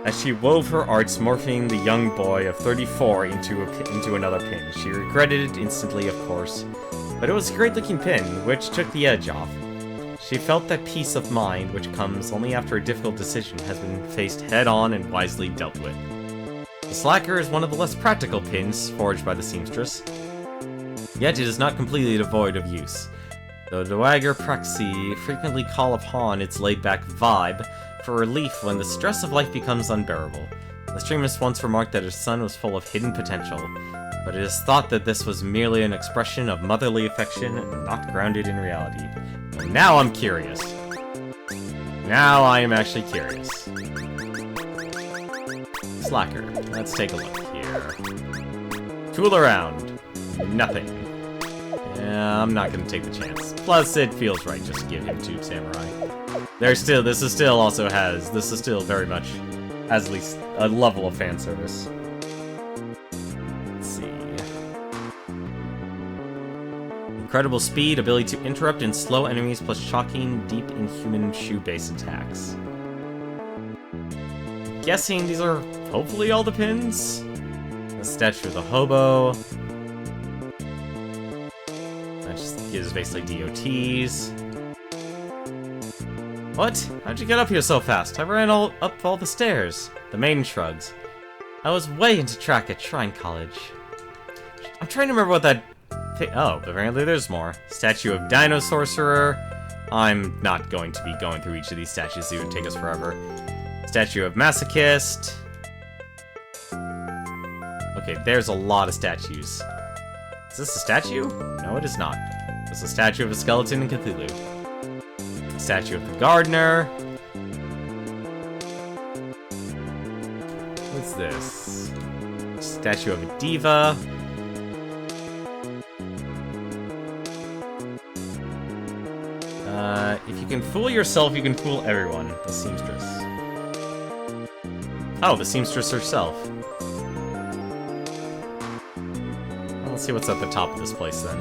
[SPEAKER 1] As she wove her arts, morphing the young boy of 34 into another pin. She regretted it instantly, of course, but it was a great-looking pin, which took the edge off. She felt that peace of mind which comes only after a difficult decision has been faced head-on and wisely dealt with. The Slacker is one of the less practical pins forged by the seamstress, yet it is not completely devoid of use. The Dowager Praxi frequently call upon its laid-back vibe for relief when the stress of life becomes unbearable. The streamer once remarked that her son was full of hidden potential, but it is thought that this was merely an expression of motherly affection, not grounded in reality. And now I'm curious. Now I am actually curious. Slacker. Let's take a look here. Tool around. Nothing. Yeah, I'm not gonna take the chance. Plus, it feels right just to give him Tube Samurai. This is still very much has at least a level of fan service. Let's see. Incredible speed, ability to interrupt and slow enemies, plus shocking, deep, inhuman shoe-based attacks. Guessing these are hopefully all the pins? The statue of the hobo. That just gives basically DOTs. What? How'd you get up here so fast? I ran up all the stairs. The maiden shrugs. I was way into track at Shrine College. I'm trying to remember what that... Oh, apparently there's more. Statue of Dino Sorcerer. I'm not going to be going through each of these statues. It would take us forever. Statue of Masochist. Okay, there's a lot of statues. Is this a statue? No, it is not. It's a statue of a skeleton in Cthulhu. Statue of the Gardener. What's this? Statue of a diva. if you can fool yourself, you can fool everyone. The seamstress. Oh, the seamstress herself. Well, let's see what's at the top of this place, then.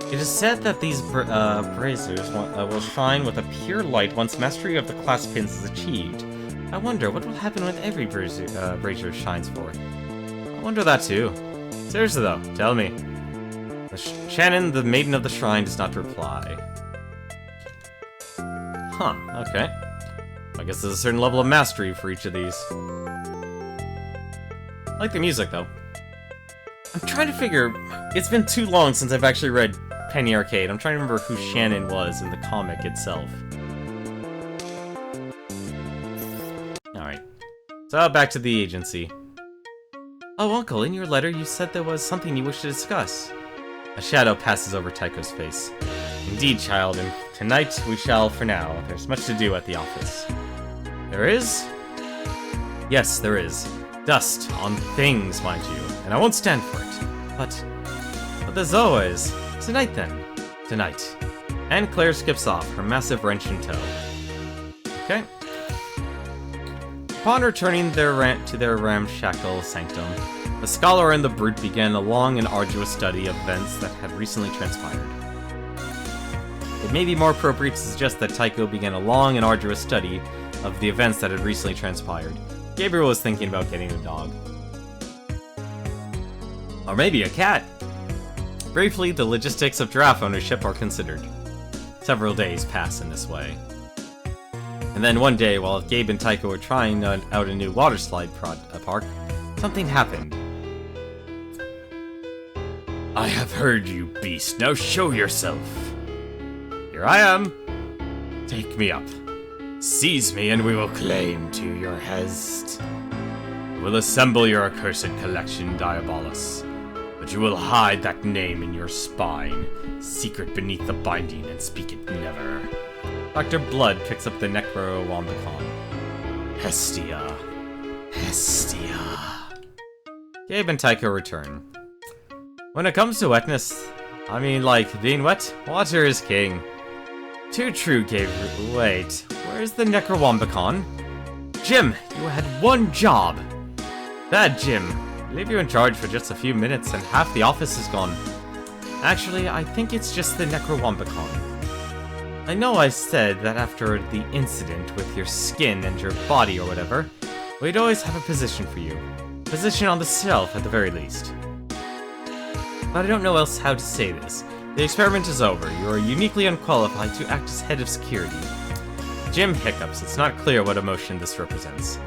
[SPEAKER 1] It is said that these braziers will shine with a pure light once mastery of the clothespins is achieved. I wonder what will happen when every brazier shines for. I wonder that too. Seriously though, tell me. Shannon, the maiden of the shrine, does not reply. Huh, okay. I guess there's a certain level of mastery for each of these. I like the music though. I'm trying to figure... It's been too long since I've actually read Penny Arcade. I'm trying to remember who Shannon was in the comic itself. Alright. So, back to the agency. Oh, Uncle, in your letter you said there was something you wished to discuss. A shadow passes over Tycho's face. Indeed, child, and tonight we shall for now. There's much to do at the office. There is? Yes, there is. Dust on things, mind you, and I won't stand for it. But there's always... Tonight, then. Tonight. And Claire skips off, her massive wrench in tow. Okay. Upon returning to their ramshackle sanctum, the scholar and the brute began a long and arduous study of events that had recently transpired. It may be more appropriate to suggest that Tycho began a long and arduous study of the events that had recently transpired. Gabriel was thinking about getting a dog. Or maybe a cat. Briefly, the logistics of giraffe ownership are considered. Several days pass in this way. And then one day, while Gabe and Tycho were trying out a new water slide park, something happened. I have heard you, beast. Now show yourself. Here I am. Take me up. Seize me and we will claim to your hest. We'll assemble your accursed collection, Diabolus. But you will hide that name in your spine, secret beneath the binding, and speak it never. Dr. Blood picks up the Necrowombicon. Hestia. Hestia. Gabe and Tycho return. When it comes to wetness, I mean, like, being wet, water is king. Too true, Gabe. Wait, where's the Necrowombicon? Jim, you had one job. Bad Jim. Leave you in charge for just a few minutes and half the office is gone. Actually, I think it's just the Necrowombicon. I know I said that after the incident with your skin and your body or whatever, we'd always have a position for you. Position on the shelf at the very least. But I don't know else how to say this. The experiment is over. You are uniquely unqualified to act as head of security. Jim hiccups. It's not clear what emotion this represents.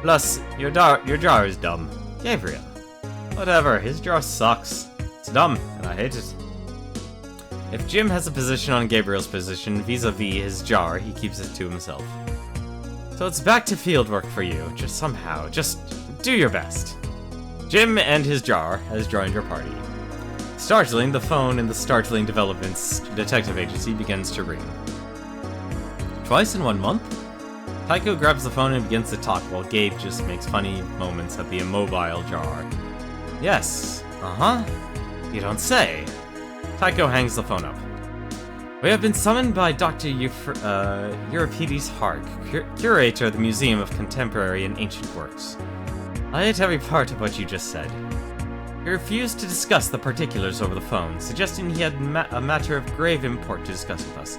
[SPEAKER 1] Plus, your jar is dumb. Gabriel. Whatever, his jar sucks. It's dumb, and I hate it. If Jim has a position on Gabriel's position vis-a-vis his jar, he keeps it to himself. So it's back to fieldwork for you, just somehow. Just do your best. Jim and his jar has joined your party. Startling, the phone in the Startling Developments detective agency begins to ring. Twice in 1 month? Tycho grabs the phone and begins to talk while Gabe just makes funny moments at the immobile jar. Yes, you don't say. Tycho hangs the phone up. We have been summoned by Dr. Euripides Hark, curator of the Museum of Contemporary and Ancient Works. I hate every part of what you just said. He refused to discuss the particulars over the phone, suggesting he had a matter of grave import to discuss with us.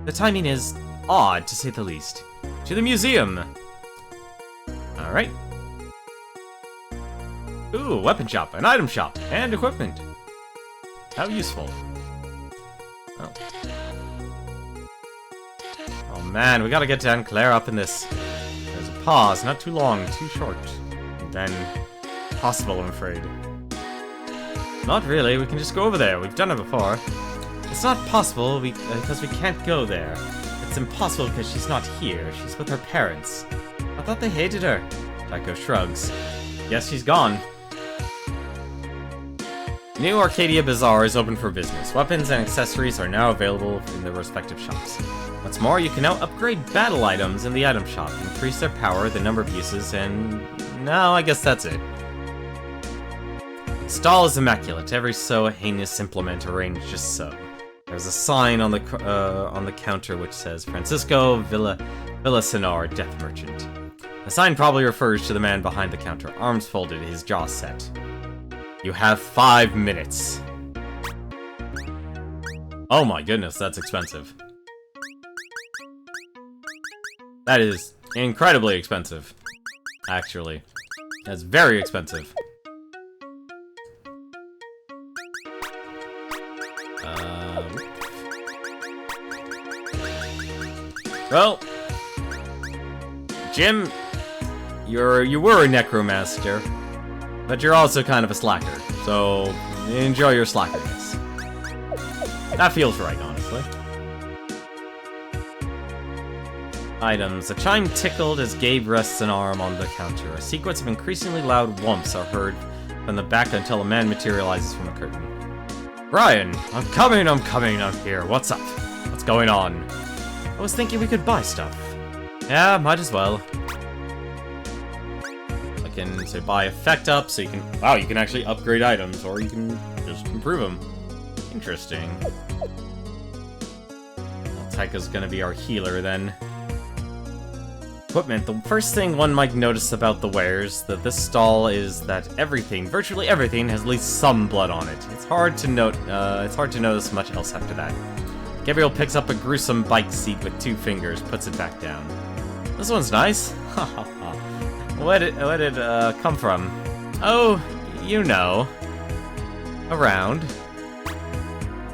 [SPEAKER 1] The timing is odd, to say the least. To the museum! Alright. Ooh, weapon shop, an item shop, and equipment. How useful. Oh. Oh man, we gotta get down Claire up in this. There's a pause, not too long, too short. And then... possible, I'm afraid. Not really, we can just go over there. We've done it before. It's not possible because we can't go there. It's impossible because she's not here. She's with her parents. I thought they hated her. Tycho shrugs. Guess she's gone. New Arcadia Bazaar is open for business. Weapons and accessories are now available in their respective shops. What's more, you can now upgrade battle items in the item shop, increase their power, the number of uses, and... no, I guess that's it. Stall is immaculate, every so heinous implement arranged just so. There's a sign on the counter which says Francisco Villaseñor, Death Merchant. The sign probably refers to the man behind the counter, arms folded, his jaw set. You have 5 minutes. Oh my goodness, that's expensive. That is incredibly expensive, actually. That's very expensive. Well, Jim, you were a necromancer, but you're also kind of a slacker, so enjoy your slackerness. That feels right, honestly. Items. A chime tickled as Gabe rests an arm on the counter. A sequence of increasingly loud whumps are heard from the back until a man materializes from the curtain. Brian, I'm coming up here. What's up? What's going on? I was thinking we could buy stuff. Yeah, might as well. I can say buy effect up, so you can... Wow, you can actually upgrade items, or you can just improve them. Interesting. Well, Taika's gonna be our healer, then. Equipment. The first thing one might notice about the wares that this stall is that everything, virtually everything, has at least some blood on it. It's hard to notice much else after that. Gabriel picks up a gruesome bike seat with 2 fingers, puts it back down. This one's nice. Where did it come from? Oh, you know. Around.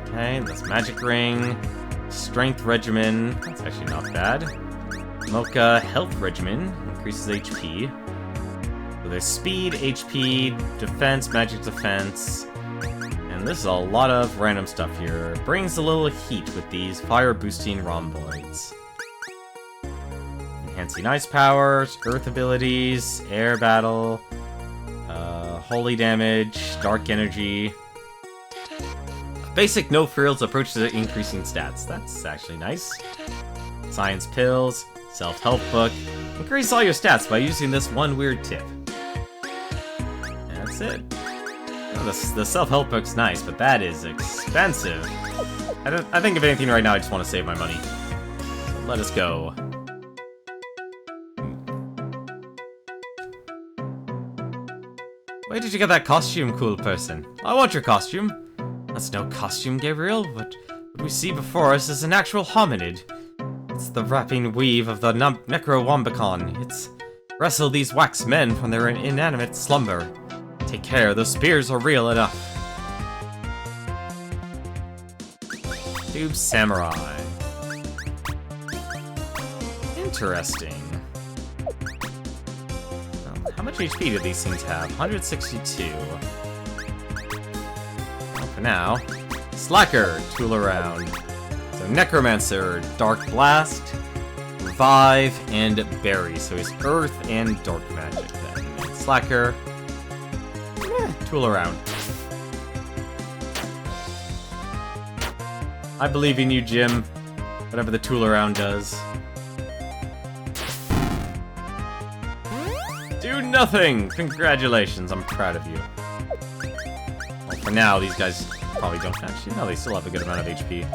[SPEAKER 1] Okay, that's magic ring. Strength regimen. That's actually not bad. Mocha health regimen. Increases HP. So there's speed, HP, defense, magic defense. And this is a lot of random stuff here. Brings a little heat with these fire-boosting rhomboids. Enhancing ice powers, earth abilities, air battle, holy damage, dark energy. Basic no frills approach to increasing stats. That's actually nice. Science pills, self-help book. Increase all your stats by using this one weird tip. That's it. The self-help book's nice, but that is expensive. I think if anything right now, I just want to save my money. So let us go. Where did you get that costume, cool person? I want your costume. That's no costume, Gabriel, but what we see before us is an actual hominid. It's the wrapping weave of the Necrowombicon. It's wrestle these wax men from their inanimate slumber. Take care, those spears are real enough. Tube Samurai. Interesting. Well, how much HP do these things have? 162. Well, for now. Slacker, tool around. So Necromancer, Dark Blast, Revive, and Berry. So he's Earth and Dark Magic then. And Slacker. Tool around. I believe in you, Jim. Whatever the tool around does. Do nothing! Congratulations, I'm proud of you. Well, for now, these guys probably don't actually. No, they still have a good amount of HP.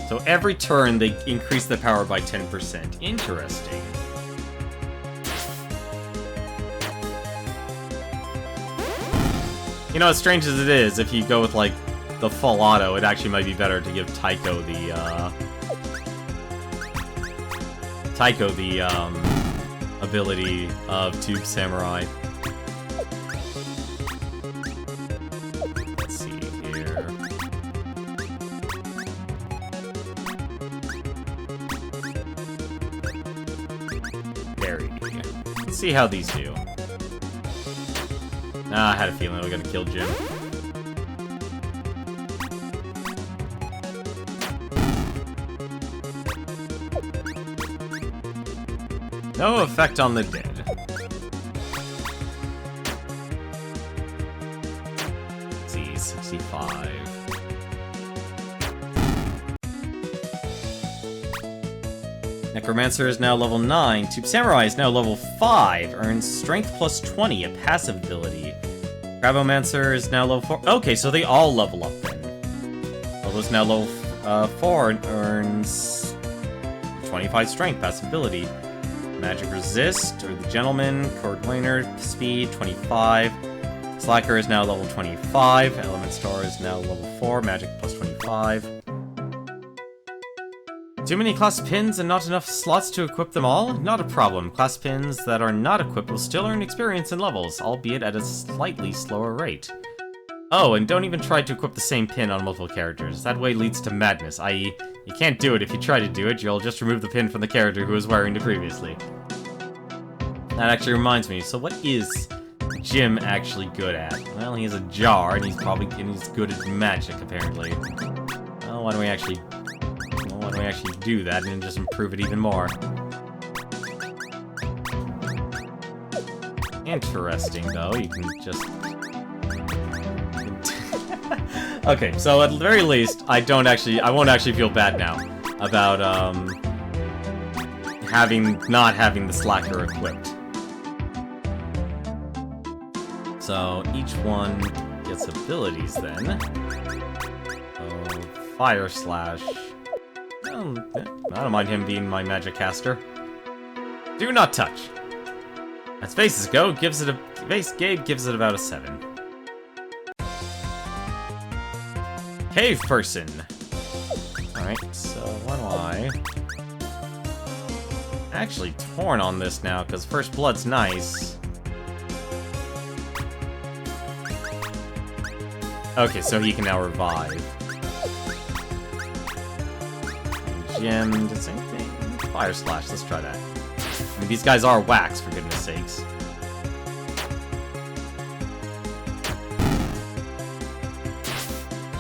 [SPEAKER 1] So every turn, they increase the power by 10%. Interesting. You know, as strange as it is, if you go with, like, the full auto, it actually might be better to give Tycho the ability of Tube Samurai. Let's see here. Let's see how these do. I had a feeling we were gonna kill Jim. No effect on the dead. Let's see, 65. Necromancer is now level 9. Tube Samurai is now level 5. Earns Strength plus 20, a passive ability. Crabomancer is now level 4. Okay, so they all level up then. Lobo's now level 4 and earns 25 Strength, passive ability. Magic Resist, or the Gentleman, Cordwainer, Speed, 25. Slacker is now level 25. Element Star is now level 4, Magic plus 25. Too many class pins and not enough slots to equip them all? Not a problem. Class pins that are not equipped will still earn experience and levels, albeit at a slightly slower rate. Oh, and don't even try to equip the same pin on multiple characters. That way leads to madness, i.e., you can't do it. If you try to do it, you'll just remove the pin from the character who was wearing it previously. That actually reminds me, so what is Jim actually good at? Well, he has a jar, and he's good at magic, apparently. Well, why don't we actually do that and just improve it even more? Interesting, though. You can just... Okay, so at the very least, I won't actually feel bad now about, not having the Slacker equipped. So, each one gets abilities, then. So, Fire Slash... I don't mind him being my magic caster. Do not touch. As faces go, Gabe gives it about a 7. Cave person. Alright, so why do I... Actually torn on this now, because First Blood's nice. Okay, so he can now revive. Jim, the same thing. Fire Slash, let's try that. I mean, these guys are wax, for goodness sakes.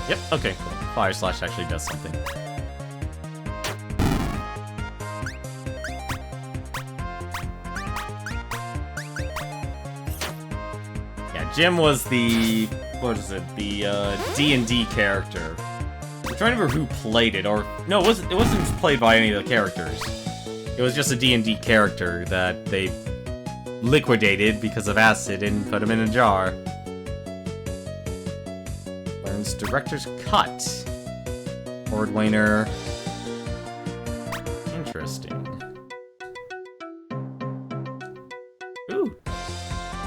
[SPEAKER 1] Yep, okay, cool. Fire Slash actually does something. Yeah, Jim was the... what is it? The, D&D character. I'm trying to remember who played it, or... No, it wasn't played by any of the characters. It was just a D&D character that they liquidated because of acid and put him in a jar. Learns Director's Cut. Cordwainer. Interesting. Ooh.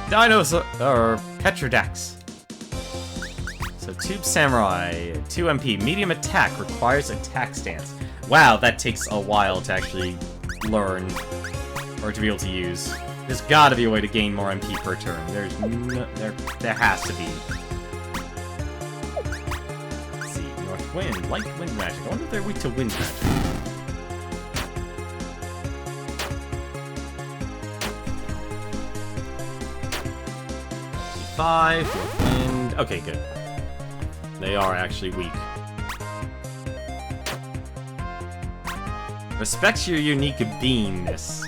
[SPEAKER 1] Dinosaur, or Petrodax. So Tube Samurai, 2 MP, medium attack, requires attack stance. Wow, that takes a while to actually learn, or to be able to use. There's gotta be a way to gain more MP per turn. There has to be. Let's see, North Wind, Light Wind Magic. I wonder if they're weak to Wind Magic. C5, North Wind. Okay, good. They are actually weak. Respect your unique beingness.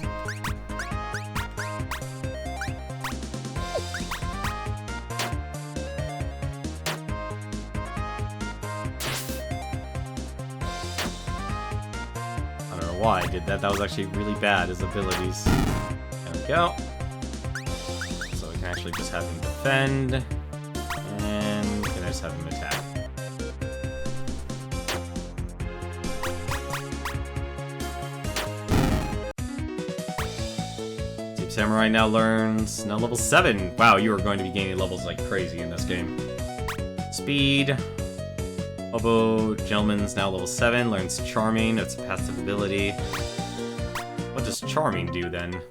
[SPEAKER 1] I don't know why I did that. That was actually really bad, his abilities. There we go. So we can actually just have him defend. And we can just have him attack. Samurai now learns level 7. Wow, you are going to be gaining levels like crazy in this game. Speed. Obo Gentleman's now level 7. Learns Charming. It's a passive ability. What does Charming do then?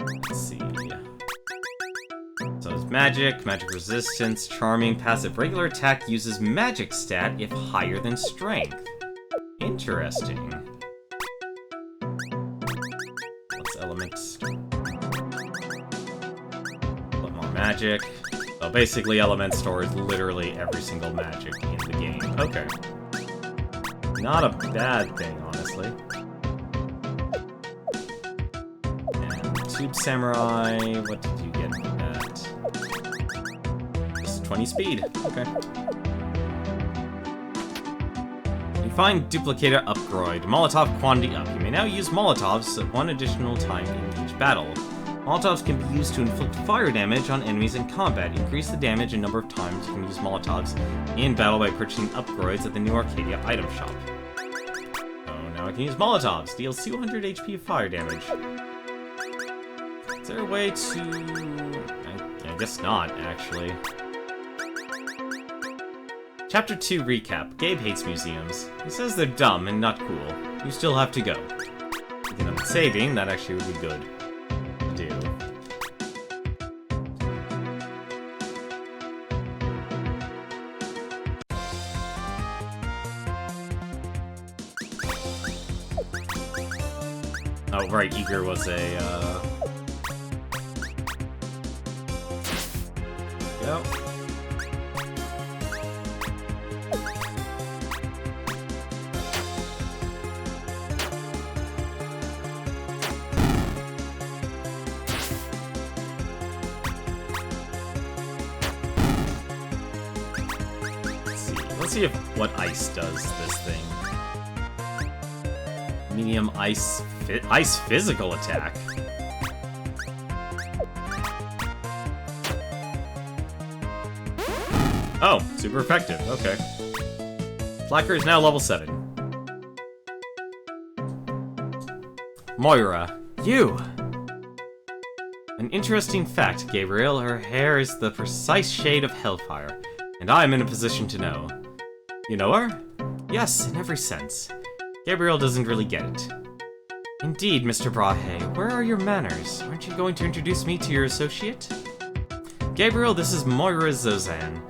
[SPEAKER 1] Let's see. So it's Magic, Magic Resistance, Charming, Passive. Regular attack uses Magic stat if higher than Strength. Interesting. Elements. A lot more magic. So basically, Element Store is literally every single magic in the game. Okay. Not a bad thing, honestly. And Tube Samurai, what did you get from that? Just 20 speed. Okay. Find duplicator upgrade. Molotov quantity up. You may now use Molotovs at one additional time in each battle. Molotovs can be used to inflict fire damage on enemies in combat. Increase the damage and number of times you can use Molotovs in battle by purchasing upgrades at the new Arcadia item shop. Oh, now I can use Molotovs. Deals 200 HP of fire damage. Is there a way to... I guess not, actually. Chapter 2 recap. Gabe hates museums. He says they're dumb and not cool. You still have to go. Speaking of saving, that actually would be good to do. Oh, right, Eager was a, Go. Let's see if what ice does this thing. Medium ice physical attack. Oh, super effective. Okay. Slacker is now level 7. Moira, you! An interesting fact, Gabriel. Her hair is the precise shade of hellfire, and I'm in a position to know. You know her? Yes, in every sense. Gabriel doesn't really get it. Indeed, Mr. Brahe, where are your manners? Aren't you going to introduce me to your associate? Gabriel, this is Moira Zozan.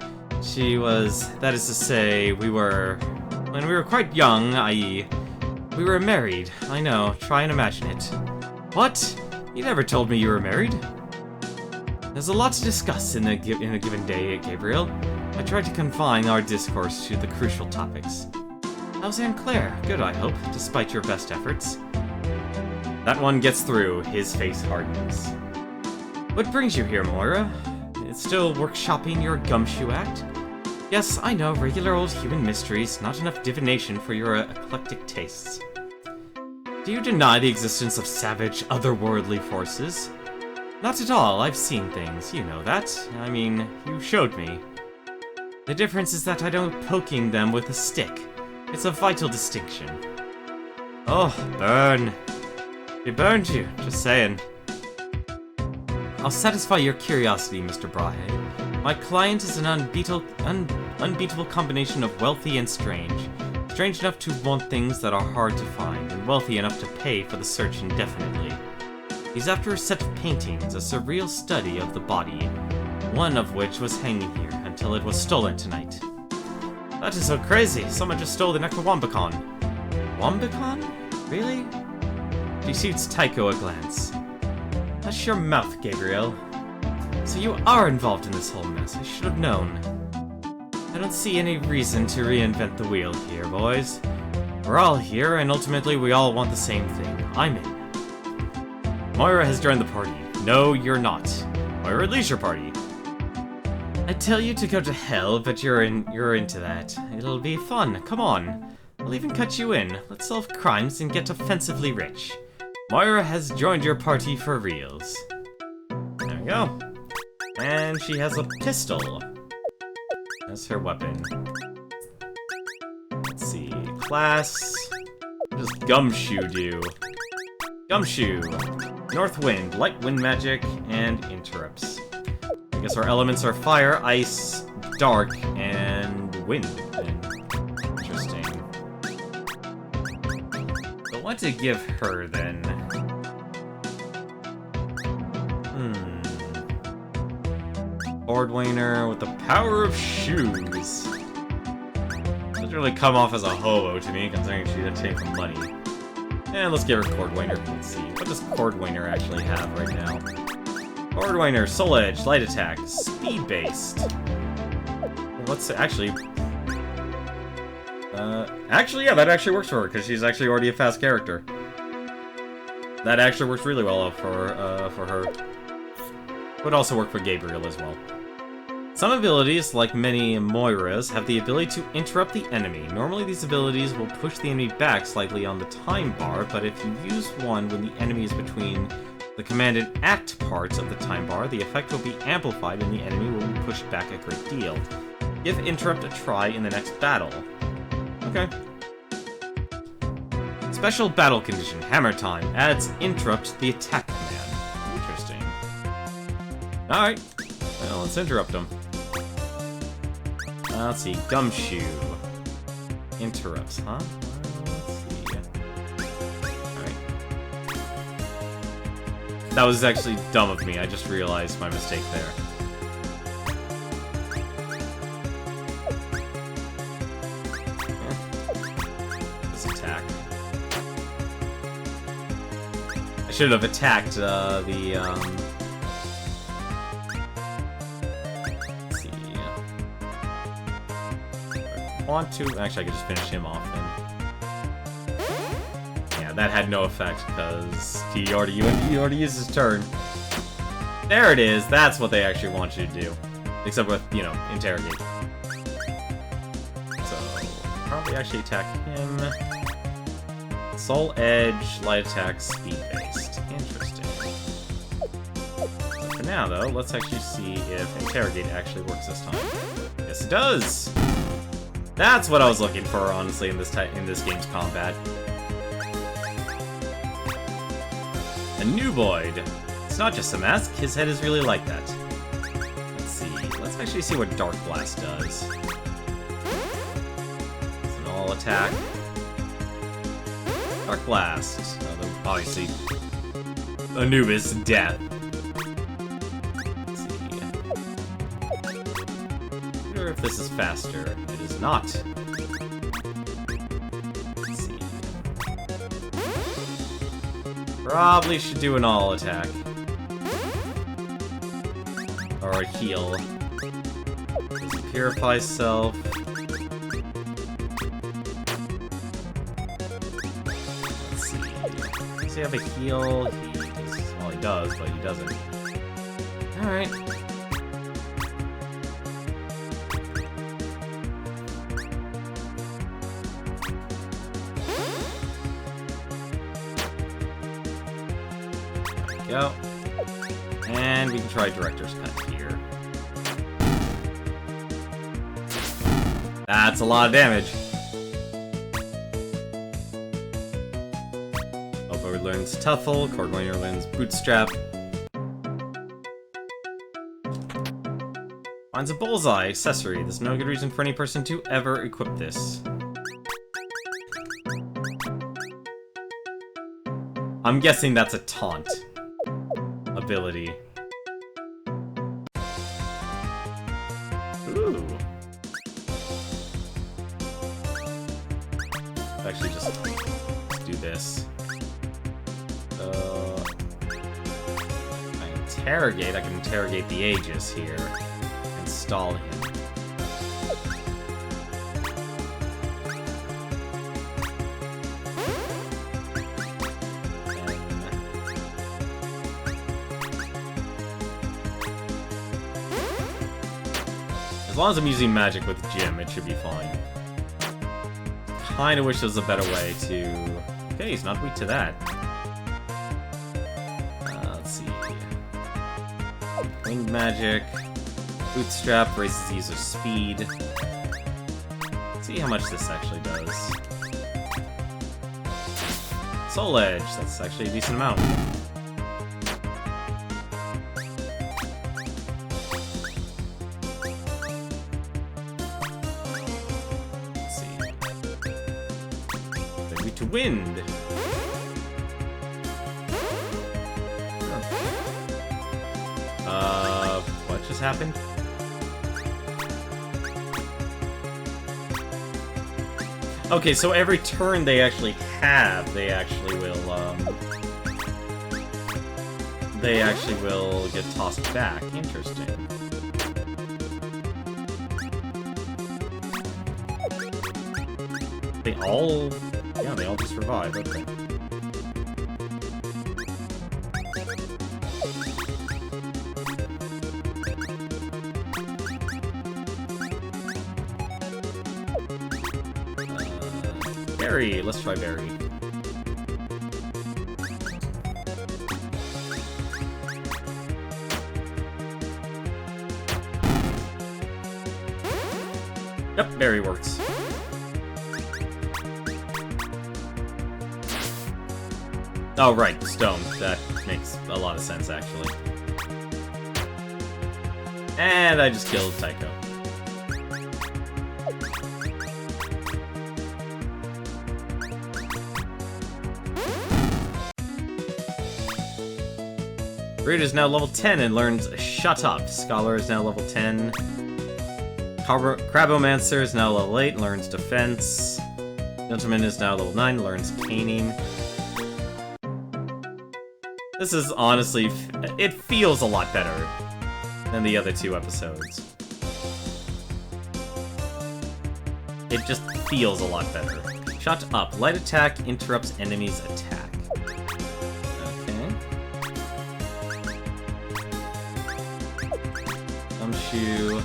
[SPEAKER 1] She was, that is to say, when we were quite young, i.e., we were married. I know, try and imagine it. What? You never told me you were married? There's a lot to discuss in a given day, Gabriel. I tried to confine our discourse to the crucial topics. How's Aunt Claire? Good, I hope, despite your best efforts. That one gets through. His face hardens. What brings you here, Moira? It's still workshopping your gumshoe act? Yes, I know, regular old human mysteries, not enough divination for your eclectic tastes. Do you deny the existence of savage, otherworldly forces? Not at all, I've seen things, you know that. I mean, you showed me. The difference is that I don't poking them with a stick. It's a vital distinction. Oh, burn. They burned you, just saying. I'll satisfy your curiosity, Mr. Brahe. My client is an unbeatable combination of wealthy and strange. Strange enough to want things that are hard to find, and wealthy enough to pay for the search indefinitely. He's after a set of paintings, a surreal study of the body, one of which was hanging here until it was stolen tonight. That is so crazy. Someone just stole the Necrowambicon. Wambicon? Really? She shoots Tycho a glance. Hush your mouth, Gabriel. So you are involved in this whole mess. I should have known. I don't see any reason to reinvent the wheel here, boys. We're all here, and ultimately we all want the same thing. I'm in. Moira has joined the party. No, you're not. Moira, leaves your party. I tell you to go to hell, but you're into that. It'll be fun. Come on. I'll even cut you in. Let's solve crimes and get offensively rich. Moira has joined your party for reals. There we go. And she has a pistol. That's her weapon. Let's see. Class. What does Gumshoe do? Gumshoe. North Wind, Light Wind Magic, and Interrupts. I guess our elements are fire, ice, dark, and wind. Interesting. So what to give her, then? Cordwainer with the power of shoes. Doesn't really come off as a hobo to me, considering she did take some money. And let's give her Cordwainer. Let's see. What does Cordwainer actually have right now? Cordwainer, Soul Edge, Light Attack, Speed-based. What's actually... actually, yeah, that actually works for her, because she's actually already a fast character. That actually works really well for her. Would also work for Gabriel as well. Some abilities, like many Moiras, have the ability to interrupt the enemy. Normally these abilities will push the enemy back slightly on the time bar, but if you use one when the enemy is between the command and act parts of the time bar, the effect will be amplified and the enemy will be pushed back a great deal. Give interrupt a try in the next battle. Okay. Special battle condition, Hammer Time, adds interrupt to the attack command. Interesting. Alright, well, let's interrupt him. Let's see, Gumshoe. Interrupts, huh? Let's see. Alright. That was actually dumb of me, I just realized my mistake there. This attack. I should have attacked, want to... Actually, I could just finish him off then. Yeah, that had no effect, because he already used his turn. There it is! That's what they actually want you to do. Except with, you know, interrogate. So, probably actually attack him. Soul Edge, light attack, speed-based. Interesting. So for now, though, let's actually see if interrogate actually works this time. Yes, it does! That's what I was looking for, honestly, in this game's combat. A Nuvoid. It's not just a mask, his head is really like that. Let's see. Let's actually see what Dark Blast does. It's an all attack. Dark Blast. Obviously, Anubis, death. Let's see. I wonder if this is faster. Not. Let's see. Probably should do an all attack. Or a heal. Purify self. Let's see. Does he have a heal? Well, he does, but he doesn't. Alright. Go. And we can try Director's Cut here. That's a lot of damage. Overlord learns Tuffle, Corgoiner learns Bootstrap. Finds a Bullseye accessory. There's no good reason for any person to ever equip this. I'm guessing that's a taunt ability. Ooh. Actually, just do this. I can interrogate the Aegis here. Install him. As long as I'm using magic with Jim, it should be fine. Kinda wish there was a better way to... Okay, he's not weak to that. Let's see. Winged magic. Bootstrap raises the user's speed. Let's see how much this actually does. Soul Edge, that's actually a decent amount. To wind. What just happened? Okay, so every turn they actually have, they actually will get tossed back. Interesting. They all... Yeah, they all just survive, okay. Berry. Let's try Berry. Yep, Berry works. Oh, right, Stone. That makes a lot of sense, actually. And I just killed Tycho. Root is now level 10 and learns Shut Up. Scholar is now level 10. Crabomancer is now level 8 and learns Defense. Gentleman is now level 9 and learns Caning. This is honestly... it feels a lot better than the other two episodes. It just feels a lot better. Shut Up. Light attack interrupts enemies' attack. Okay. Gumshoe.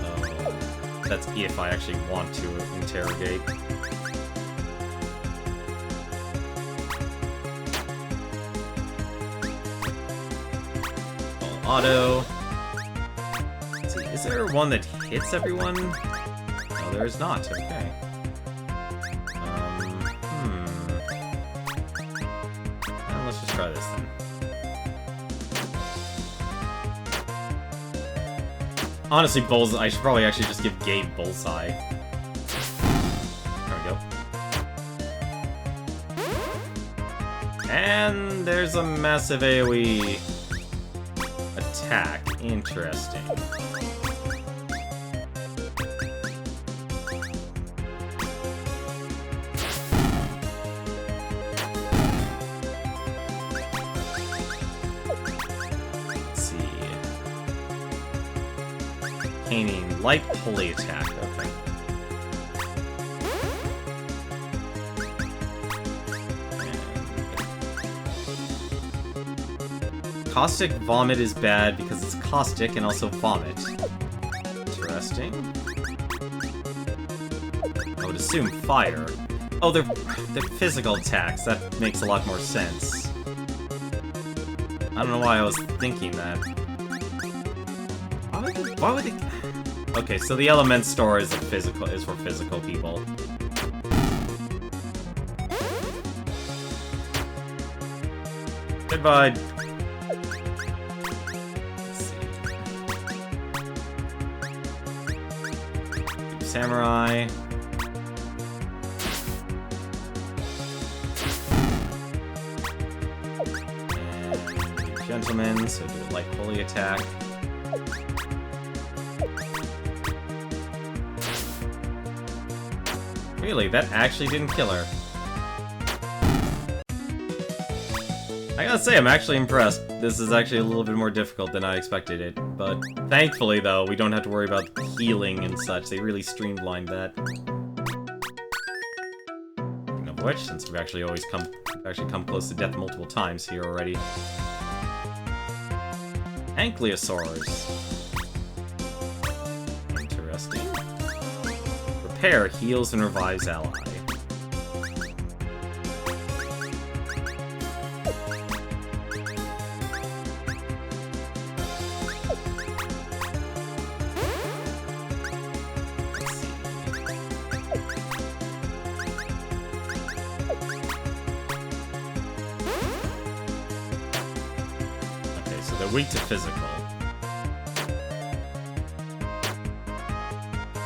[SPEAKER 1] Oh, that's if I actually want to interrogate. Auto. Let's see, is there one that hits everyone? No, there is not. Okay. Well, let's just try this then. Honestly, Bullseye. I should probably actually just give Gabe Bullseye. There we go. And there's a massive AoE attack. Interesting. Let's see. Caning, light holy attack. Okay. Caustic Vomit is bad because it's caustic and also vomit. Interesting. I would assume fire. Oh, they're physical attacks. That makes a lot more sense. I don't know why I was thinking that. Why would they... Okay, so the Element Store is for physical people. Goodbye. Samurai. And Gentleman, so do a light holy attack. Really, that actually didn't kill her. I gotta say, I'm actually impressed. This is actually a little bit more difficult than I expected it. But thankfully, though, we don't have to worry about healing and such. They really streamlined that. Speaking of which, since we've actually come close to death multiple times here already. Ankylosaurs. Interesting. Repair heals and revives ally. Weak to physical.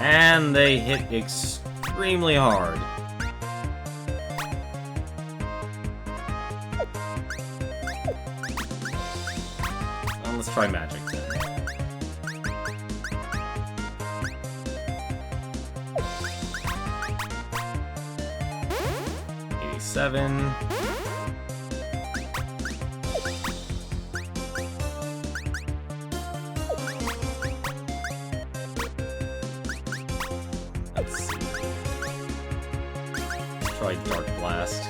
[SPEAKER 1] And they hit extremely hard. Well, let's try magic then. '87. Dark Blast.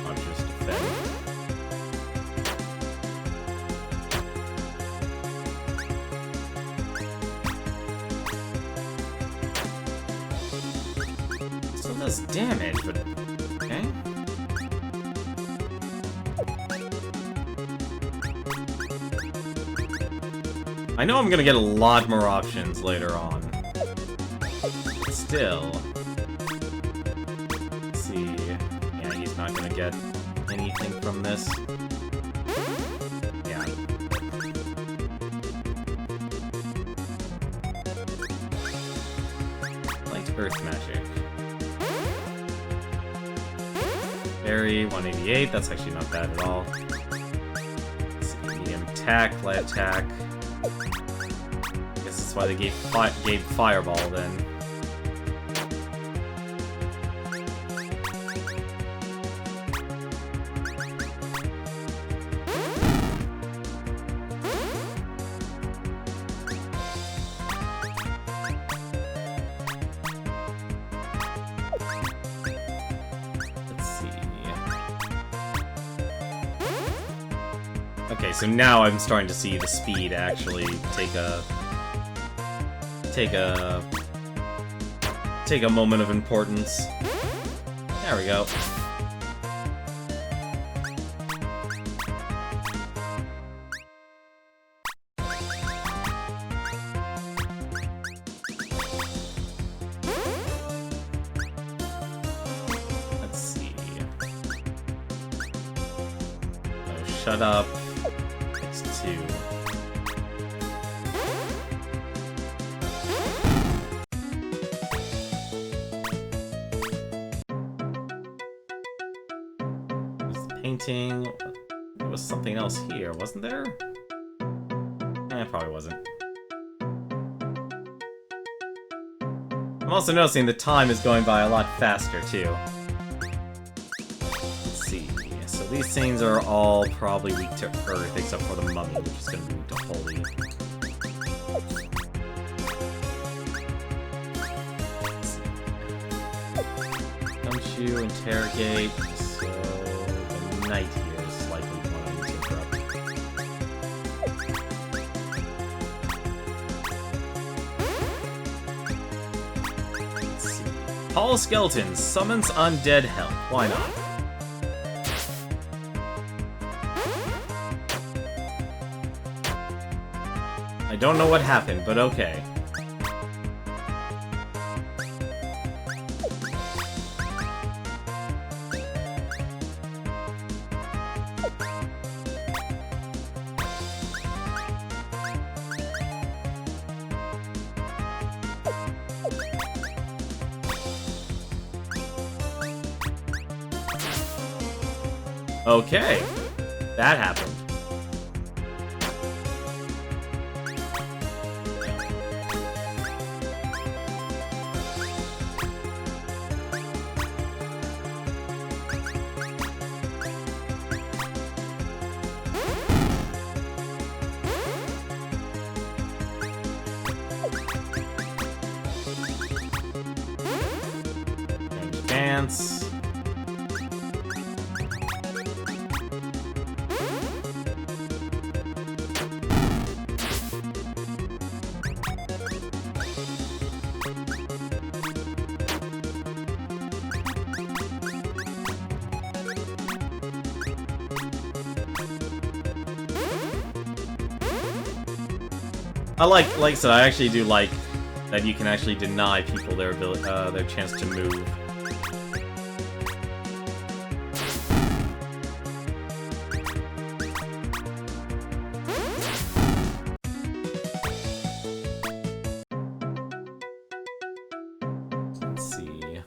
[SPEAKER 1] Conscious Defend. does damage, but... okay. I know I'm gonna get a lot more options later on. But still... let's see... yeah, he's not gonna get anything from this. Yeah. Light Earth Magic. Fairy, 188, that's actually not bad at all. Let's see, medium attack, light attack. I guess that's why they gave Fireball then. Okay, so now I'm starting to see the speed actually take a moment of importance. There we go. Let's see. Oh, shut up. Painting. There was something else here, wasn't there? Probably wasn't. I'm also noticing the time is going by a lot faster, too. Let's see. So these things are all probably weak to Earth, except for the mummy, which is going to be weak to Holy. Don't you interrogate? Knight here is likely one I need to interrupt. Let's see. Paul Skeleton summons undead help. Why not? I don't know what happened, but okay. Okay, that happened. Dance. Like I said, I actually do like that you can actually deny people their chance to move. Let's see.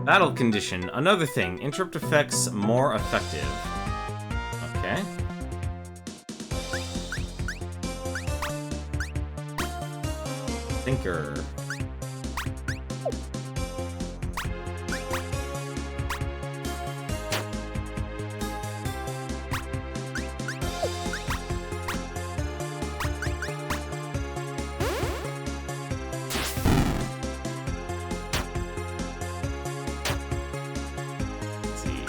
[SPEAKER 1] Battle condition. Another thing. Interrupt effects more effective. Okay. Thinker. Let's see.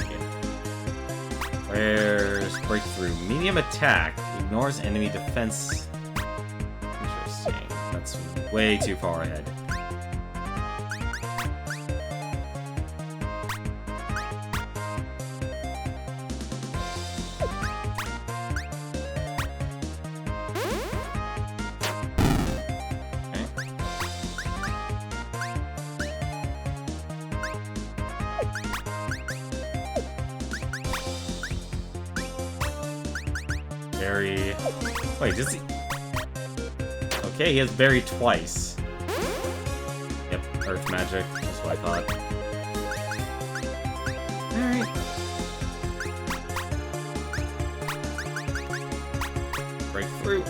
[SPEAKER 1] Where's breakthrough? Medium attack. Ignores enemy defense. Interesting. That's way too far ahead. Berry... Wait, does he... Okay, he has Berry twice. Yep, Earth Magic. That's what I thought. Alright. Break through.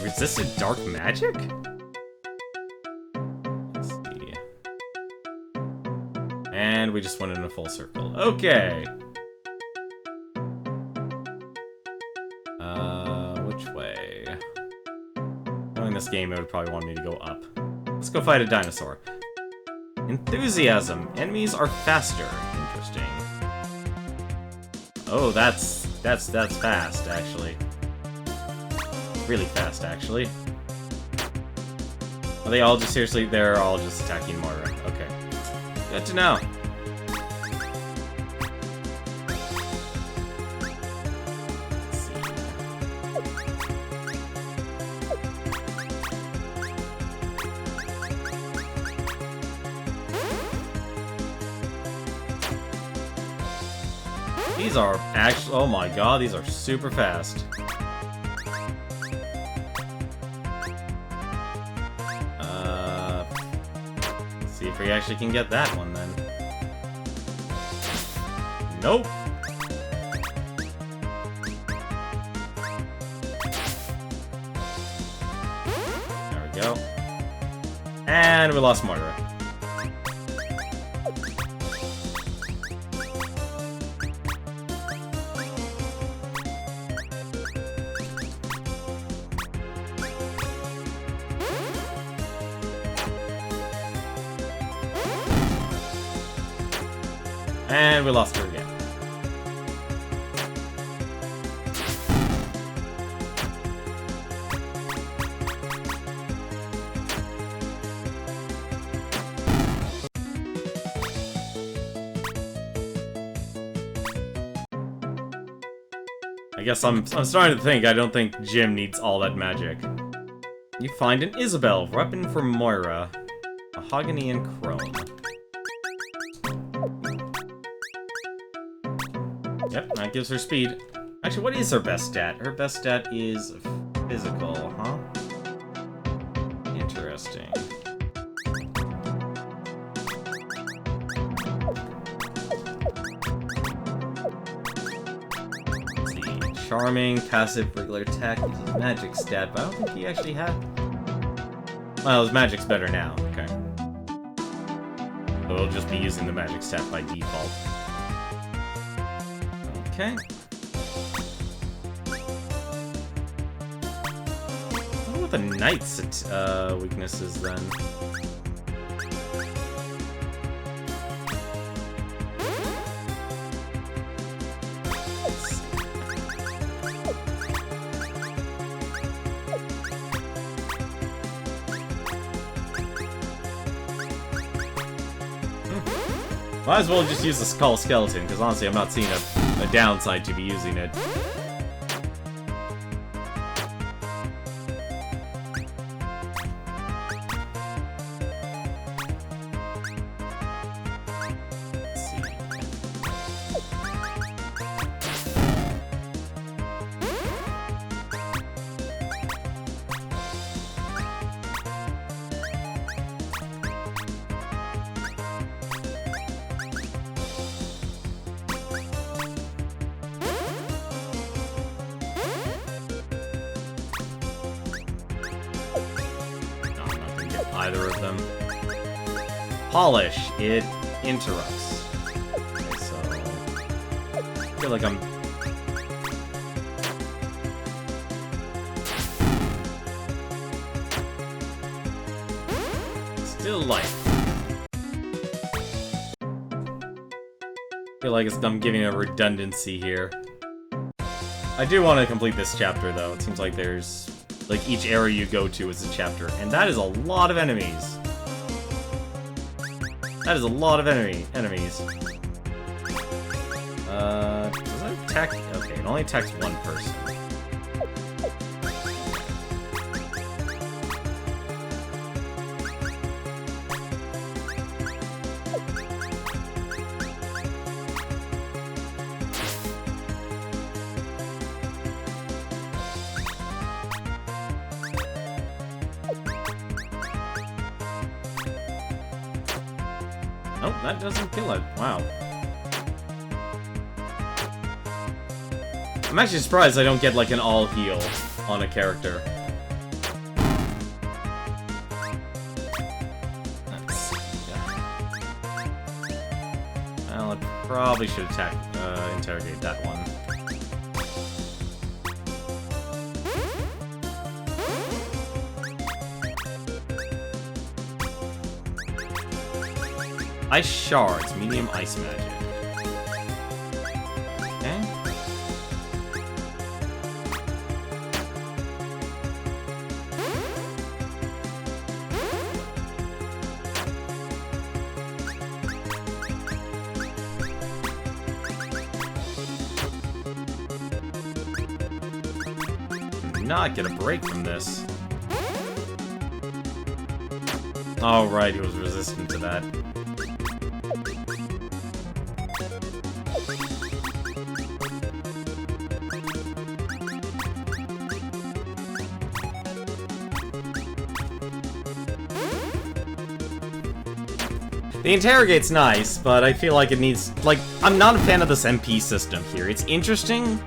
[SPEAKER 1] Resisted dark magic? Let's see. And we just went in a full circle. Okay. Which way? Knowing this game, it would probably want me to go up. Let's go fight a dinosaur. Enthusiasm. Enemies are faster. Interesting. Oh, that's fast, actually. Really fast, actually. Are they all just seriously? They're all just attacking Moira. Okay. Good to know. Let's see. These are actually. Oh my god, these are super fast. If we actually can get that one, then. Nope. There we go. And we lost Moira. And we lost her again. I guess I'm starting to think I don't think Jim needs all that magic. You find an Isabel, weapon for Moira. Mahogany and chrome. Yep, that gives her speed. Actually, what is her best stat? Her best stat is physical, huh? Interesting. Let's see. Charming, passive, regular attack, uses magic stat, but I don't think he actually had... Well, his magic's better now, okay. So we'll just be using the magic stat by default. Okay. What about the knight's weaknesses then? Might as well just use the skull skeleton, because honestly I'm not seeing a downside to be using it. Let's see. Either of them. Polish. It interrupts. Okay, so... I feel like I'm... Still life. I feel like I'm giving a redundancy here. I do want to complete this chapter, though. It seems like there's... Like, each area you go to is a chapter, and that is a lot of enemies. That is a lot of enemies. Does that attack? Okay, it only attacks one person. Oh, that doesn't kill it. Wow. I'm actually surprised I don't get, like, an all-heal on a character. Let's see. Well, I probably should interrogate that one. Ice shards, medium ice magic. Okay. Do not get a break from this. Oh, right, he was resistant to that. The interrogate's nice, but I feel like it needs... Like, I'm not a fan of this MP system here. It's interesting,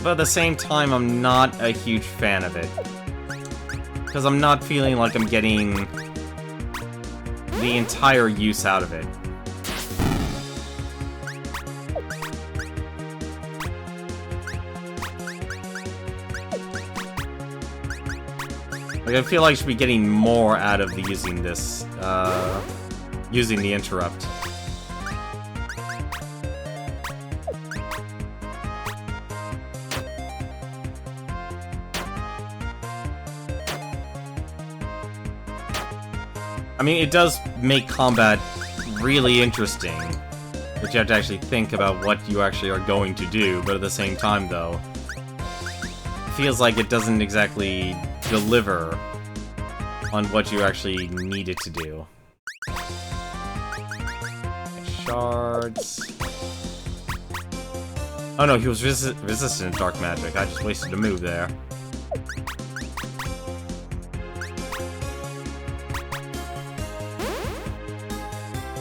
[SPEAKER 1] but at the same time, I'm not a huge fan of it. Because I'm not feeling like I'm getting the entire use out of it. Like, I feel like I should be getting more out of using this, using the interrupt. I mean, it does make combat really interesting, that you have to actually think about what you actually are going to do, but at the same time, though, it feels like it doesn't exactly deliver on what you actually need it to do. Shards. Oh no, he was resistant to dark magic. I just wasted a move there.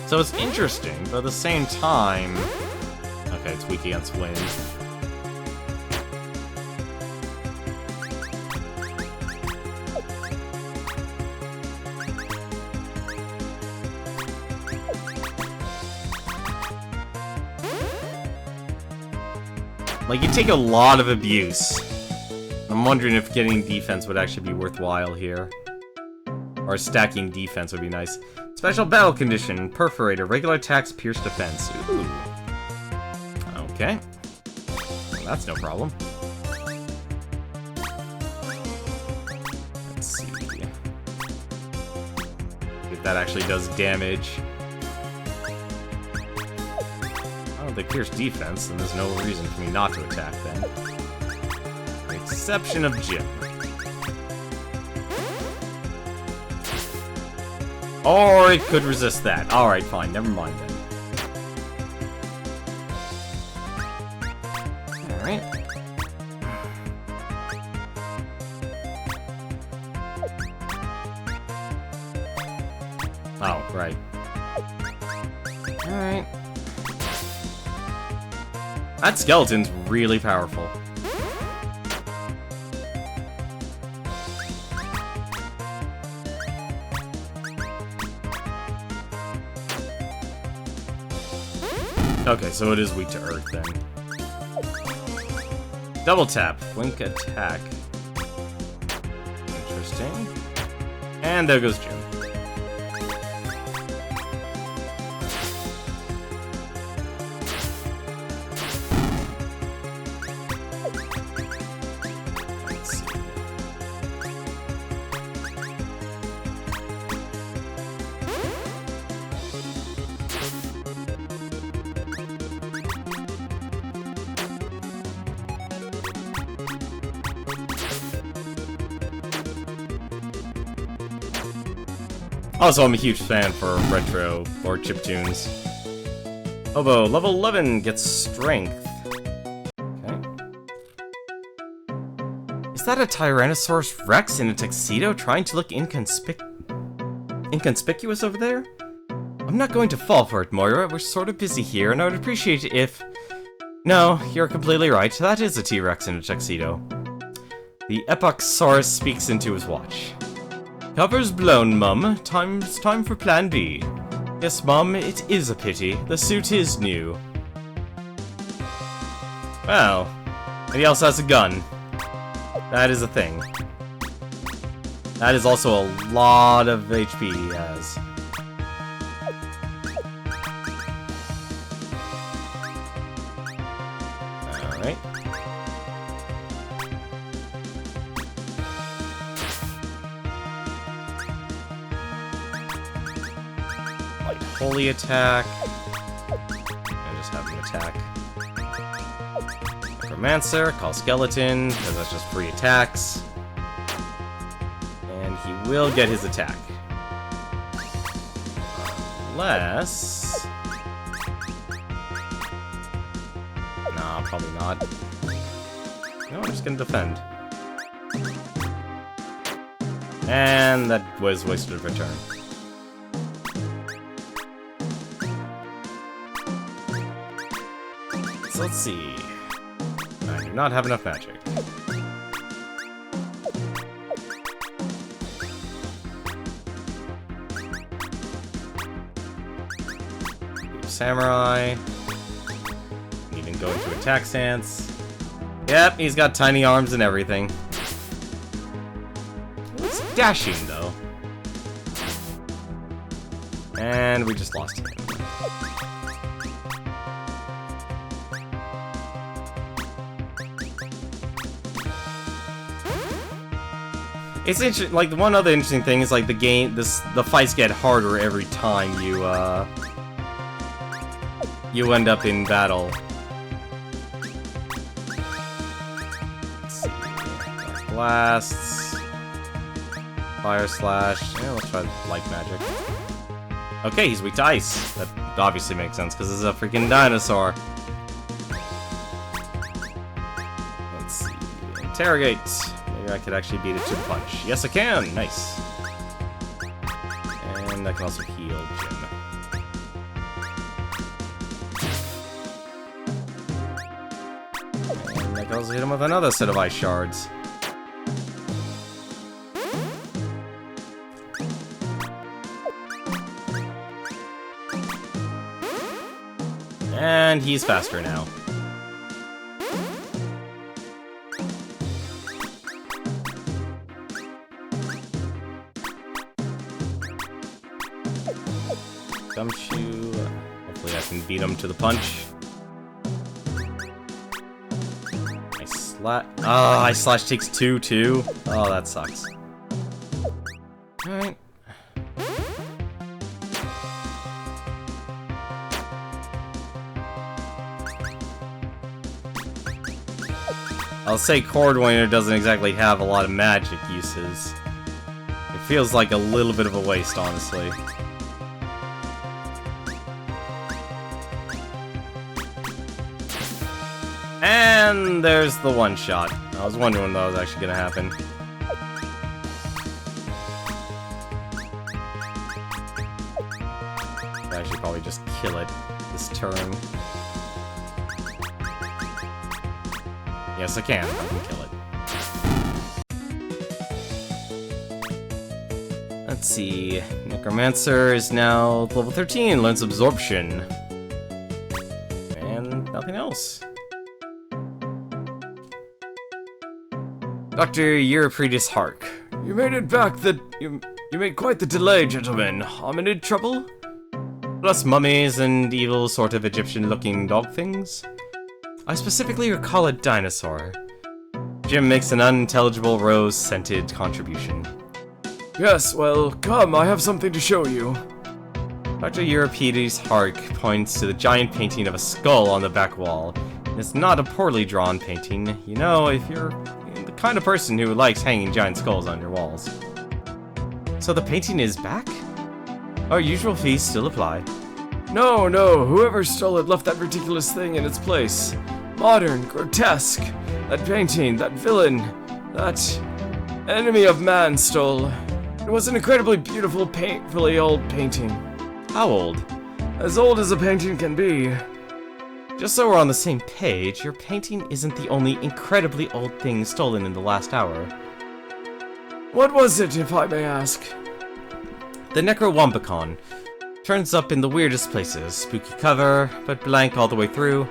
[SPEAKER 1] So it's interesting, but at the same time... Okay, it's weak against wind. Like, you take a lot of abuse. I'm wondering if getting defense would actually be worthwhile here. Or stacking defense would be nice. Special battle condition, perforator, regular attacks, pierce defense. Ooh. Okay. Well, that's no problem. Let's see. If that actually does damage. Oh, they pierce defense, then there's no reason for me not to attack then. With the exception of Jim. Or it could resist that. Alright, fine. Never mind then. Alright. Oh, right. Alright. That skeleton's really powerful. Okay, so it is weak to Earth, then. Double tap. Blink attack. Interesting. And there goes Jim. Let's see. Also, I'm a huge fan for retro or chiptunes. Hobo, level 11, gets strength. Okay. Is that a Tyrannosaurus Rex in a tuxedo trying to look inconspicuous over there? I'm not going to fall for it, Moira. We're sort of busy here, and I would appreciate it if... No, you're completely right. That is a T-Rex in a tuxedo. The Epochsaurus speaks into his watch. Cover's blown, Mum. Time for Plan B. Yes, Mum, it is a pity. The suit is new. Well, and he also has a gun. That is a thing. That is also a lot of HP he has. Alright. Holy attack. And just have him attack. Necromancer, call skeleton, because that's just free attacks. And he will get his attack. Unless... Nah, probably not. No, I'm just gonna defend. And that was wasted of a turn. Let's see. I do not have enough magic. Samurai. Even go into attack stance. Yep, he's got tiny arms and everything. It's dashing though. And we just lost him. It's interesting. Like, the one other interesting thing is like the fights get harder every time you end up in battle. Let's see. Blasts, fire slash. Yeah, let's try light magic. Okay, he's weak to ice. That obviously makes sense because this is a freaking dinosaur. Let's see. Interrogate. I could actually beat it to the punch. Yes, I can! Nice. And I can also heal Jim. And I can also hit him with another set of ice shards. And he's faster now. Gumshoe. Hopefully I can beat him to the punch. Ice Slash takes 2 too. Oh, that sucks. Alright. I'll say Cordwainer doesn't exactly have a lot of magic uses. It feels like a little bit of a waste, honestly. And there's the one shot. I was wondering when that was actually gonna happen. I should probably just kill it this turn. Yes, I can. I can kill it. Let's see. Necromancer is now level 13, learns Absorption. And nothing else. Dr. Eurypredis Hark. You made it back. You made quite the delay, gentlemen. Hominid trouble? Plus mummies and evil sort of Egyptian-looking dog things? I specifically recall a dinosaur. Jim makes an unintelligible rose-scented contribution.
[SPEAKER 2] Yes, well, come, I have something to show you.
[SPEAKER 1] Dr. Eurypedis Hark points to the giant painting of a skull on the back wall. It's not a poorly drawn painting, you know, if you're the kind of person who likes hanging giant skulls on your walls. So the painting is back? Our usual fees still apply.
[SPEAKER 2] No, whoever stole it left that ridiculous thing in its place. Modern, grotesque. That painting, that villain, that enemy of man stole. It was an incredibly beautiful, painfully old painting.
[SPEAKER 1] How old?
[SPEAKER 2] As old as a painting can be.
[SPEAKER 1] Just so we're on the same page, your painting isn't the only incredibly old thing stolen in the last hour.
[SPEAKER 2] What was it, if I may ask?
[SPEAKER 1] The Necrowombicon. Turns up in the weirdest places. Spooky cover, but blank all the way through.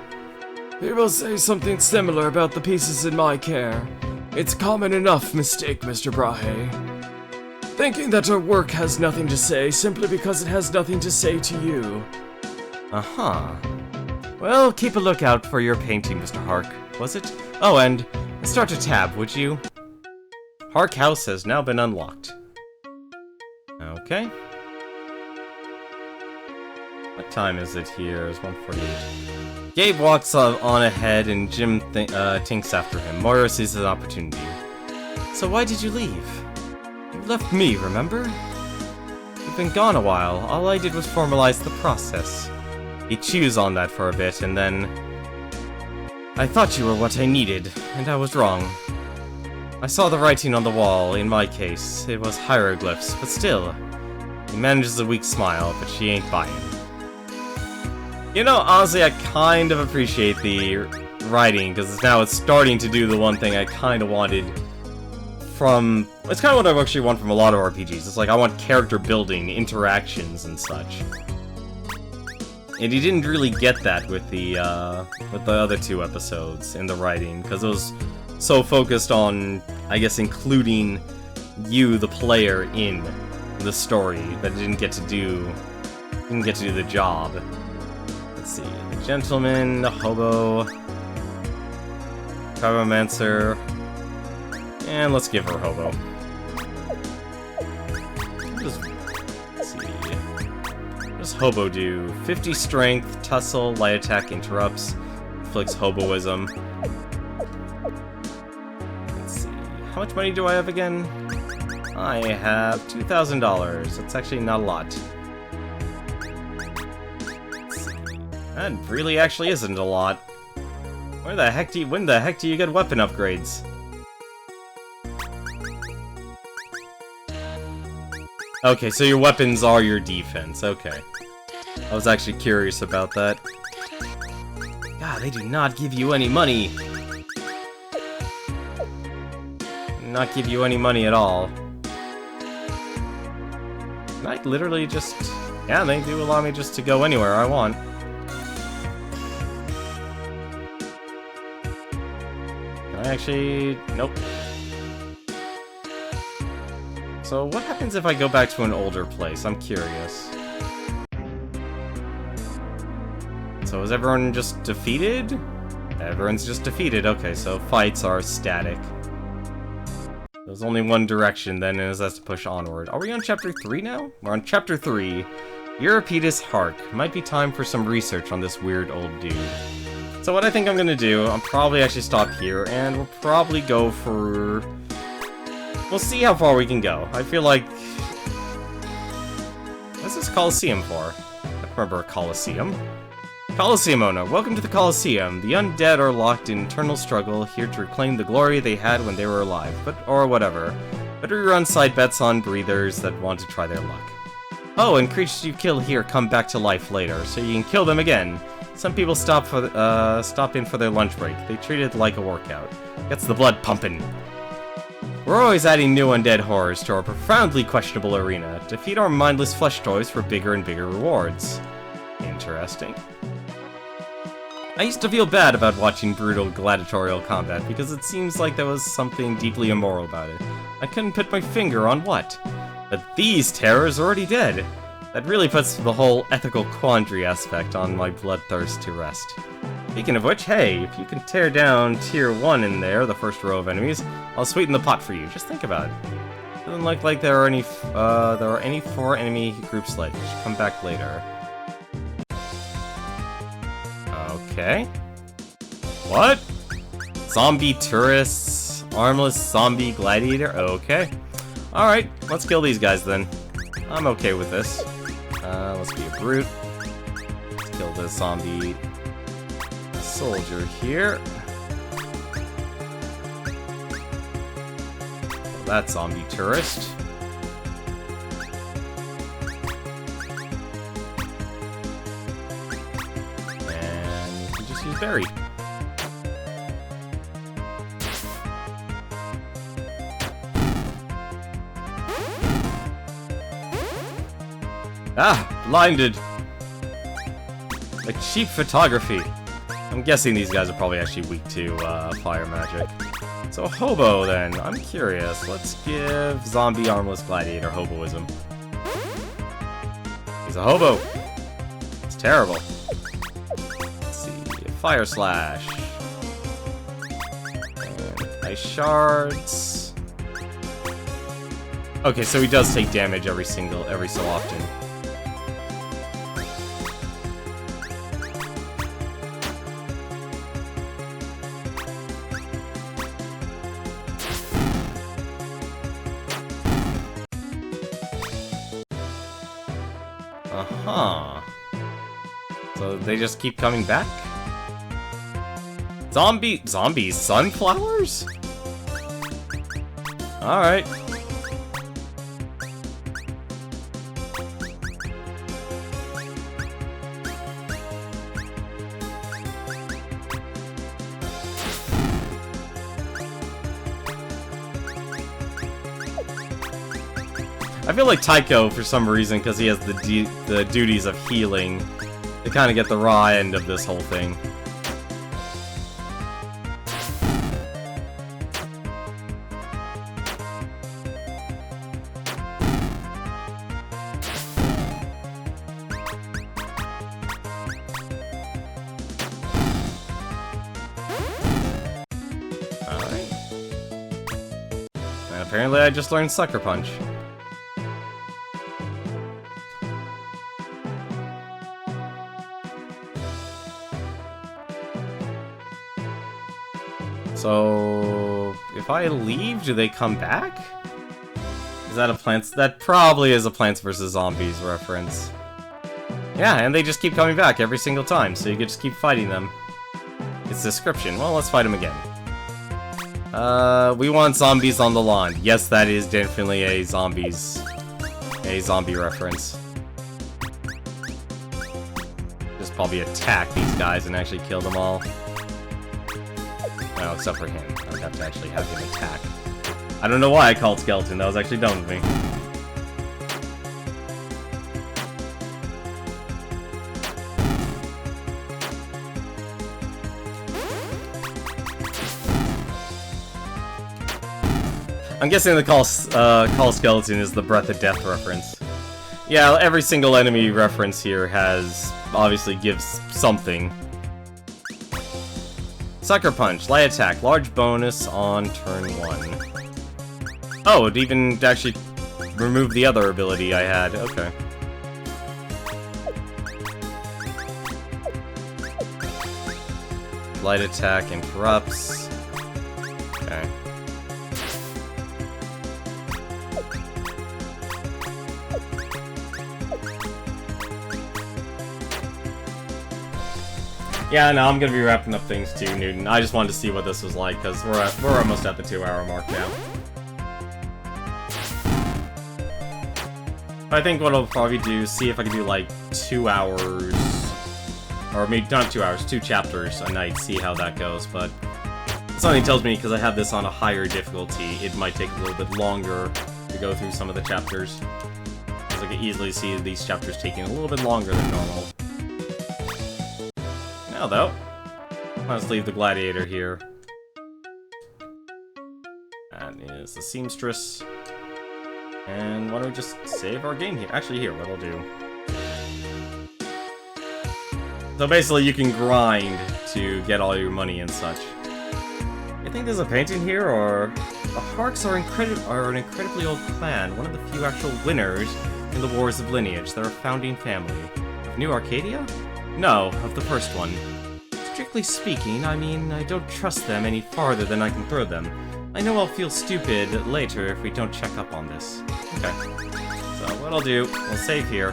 [SPEAKER 2] People say something similar about the pieces in my care. It's a common enough mistake, Mr. Brahe. Thinking that our work has nothing to say simply because it has nothing to say to you.
[SPEAKER 1] Uh-huh. Well, keep a lookout for your painting, Mr. Hark. Was it? Oh, and start a tab, would you? Hark House has now been unlocked. Okay. What time is it here? It's 1:48. Gabe walks on ahead and Jim tinks after him. Moira sees an opportunity. So why did you leave? You left me, remember? You've been gone a while. All I did was formalize the process. He chews on that for a bit, and then... I thought you were what I needed, and I was wrong. I saw the writing on the wall. In my case, it was hieroglyphs, but still. He manages a weak smile, but she ain't buying. You know, honestly, I kind of appreciate the writing, because now it's starting to do the one thing I kind of wanted from... It's kind of what I actually want from a lot of RPGs. It's like, I want character building, interactions, and such. And he didn't really get that with the other two episodes in the writing, because it was so focused on, I guess, including you, the player, in the story that it didn't get to do the job. Let's see, the gentleman, the hobo, Pyromancer, and let's give her hobo. Let's see. What does hobo do? 50 strength, tussle, light attack, interrupts, inflicts hoboism. Let's see. How much money do I have again? I have $2,000. That's actually not a lot. Let's see. That really actually isn't a lot. When the heck do you get weapon upgrades? Okay, so your weapons are your defense. Okay. I was actually curious about that. God, they do not give you any money. Not give you any money at all. Can I literally just... Yeah, they do allow me just to go anywhere I want. Can I actually... Nope. So what happens if I go back to an older place? I'm curious. So is everyone just defeated? Everyone's just defeated. Okay, so fights are static. There's only one direction then, and that's to push onward. Are we on chapter 3 now? We're on chapter 3. Euripides Hark. Might be time for some research on this weird old dude. So what I think I'm gonna do, I'll probably actually stop here, and we'll probably go for... We'll see how far we can go. I feel like... What's this Coliseum for? I don't remember a Coliseum. Coliseum owner, welcome to the Coliseum. The undead are locked in eternal struggle, here to reclaim the glory they had when they were alive, or whatever. Better run side bets on breathers that want to try their luck. Oh, and creatures you kill here come back to life later, so you can kill them again. Some people stop in for their lunch break. They treat it like a workout. Gets the blood pumping. We're always adding new undead horrors to our profoundly questionable arena. Defeat our mindless flesh toys for bigger and bigger rewards. Interesting. I used to feel bad about watching brutal gladiatorial combat because it seems like there was something deeply immoral about it. I couldn't put my finger on what. But these terrors are already dead. That really puts the whole ethical quandary aspect on my bloodthirst to rest. Speaking of which, hey, if you can tear down tier 1 in there, the first row of enemies, I'll sweeten the pot for you. Just think about it. Doesn't look like there are any 4 enemy groups left. Come back later. Okay. What? Zombie tourists? Armless zombie gladiator? Okay. Alright, let's kill these guys then. I'm okay with this.
[SPEAKER 2] Let's be a brute. Let's kill this zombie soldier here. That zombie tourist. And we can just use berry. Ah, blinded. Like cheap photography. I'm guessing these guys are probably actually weak to fire magic. So hobo then, I'm curious. Let's give zombie armless gladiator hoboism. He's a hobo. It's terrible. Let's see, fire slash. And ice shards. Okay, so he does take damage every so often. Uh-huh. So they just keep coming back? Zombies? Sunflowers? Alright. I feel like Tycho, for some reason, because he has the duties of healing, they kind of get the raw end of this whole thing. Alright. And apparently I just learned Sucker Punch. So, if I leave, do they come back? Is that a Plants? That probably is a Plants vs. Zombies reference. Yeah, and they just keep coming back every single time, so you can just keep fighting them. It's description. Well, let's fight them again. We want zombies on the lawn. Yes, that is definitely a zombie reference. Just probably attack these guys and actually kill them all. No, except for him. I would have to actually have him attack. I don't know why I called Skeleton. That was actually dumb of me. I'm guessing the call Skeleton is the Breath of Death reference. Yeah, every single enemy reference here obviously gives something. Sucker Punch, light attack, large bonus on turn 1. Oh, it even actually removed the other ability I had. Okay. Light attack interrupts. Okay. Yeah, no, I'm gonna be wrapping up things too, Newton. I just wanted to see what this was like, because we're almost at the 2-hour mark now. I think what I'll probably do is see if I can do like 2 hours, or maybe not 2 hours, 2 chapters a night, see how that goes, but something tells me, because I have this on a higher difficulty, it might take a little bit longer to go through some of the chapters. Because I can easily see these chapters taking a little bit longer than normal. Now, though, let's leave the gladiator here. That is the seamstress. And why don't we just save our game here? Actually, here, what I'll do. So basically, you can grind to get all your money and such. You think there's a painting here, or... The Harks are an incredibly old clan, one of the few actual winners in the Wars of Lineage. They're a founding family. Of New Arcadia? No, of the first one. Strictly speaking, I mean, I don't trust them any farther than I can throw them. I know I'll feel stupid later if we don't check up on this. Okay. So what I'll do, we'll save here.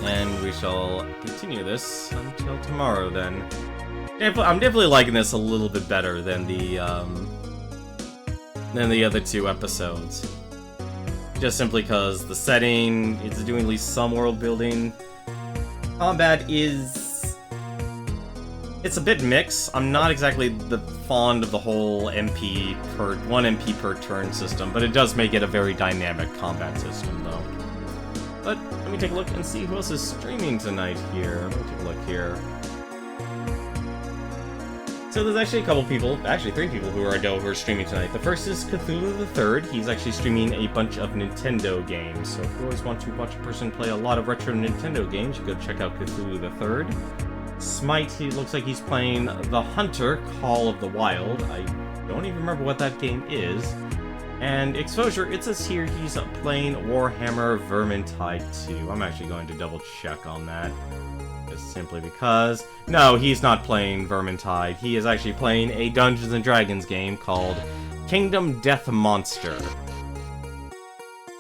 [SPEAKER 1] And we shall continue this until tomorrow, then. I'm definitely liking this a little bit better than the other two episodes. Just simply because the setting, it's doing at least some world building. Combat is... it's a bit mixed. I'm not exactly fond of the whole one MP per turn system, but it does make it a very dynamic combat system, though. But let me take a look and see who else is streaming tonight here. Let me take a look here. So there's actually a couple people, actually 3 people who are streaming tonight. The first is Cthulhu the Third. He's actually streaming a bunch of Nintendo games. So if you always want to watch a person play a lot of retro Nintendo games, you go check out Cthulhu the Third. Smite, he looks like he's playing The Hunter, Call of the Wild. I don't even remember what that game is. And Exposure, it says here he's playing Warhammer Vermintide 2. I'm actually going to double check on that. Just simply because... no, he's not playing Vermintide. He is actually playing a Dungeons & Dragons game called Kingdom Death Monster.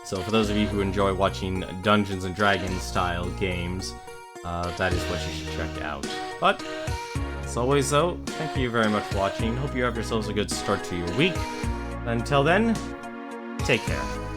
[SPEAKER 1] So for those of you who enjoy watching Dungeons & Dragons style games, that is what you should check out. But, as always though, thank you very much for watching. Hope you have yourselves a good start to your week. Until then, take care.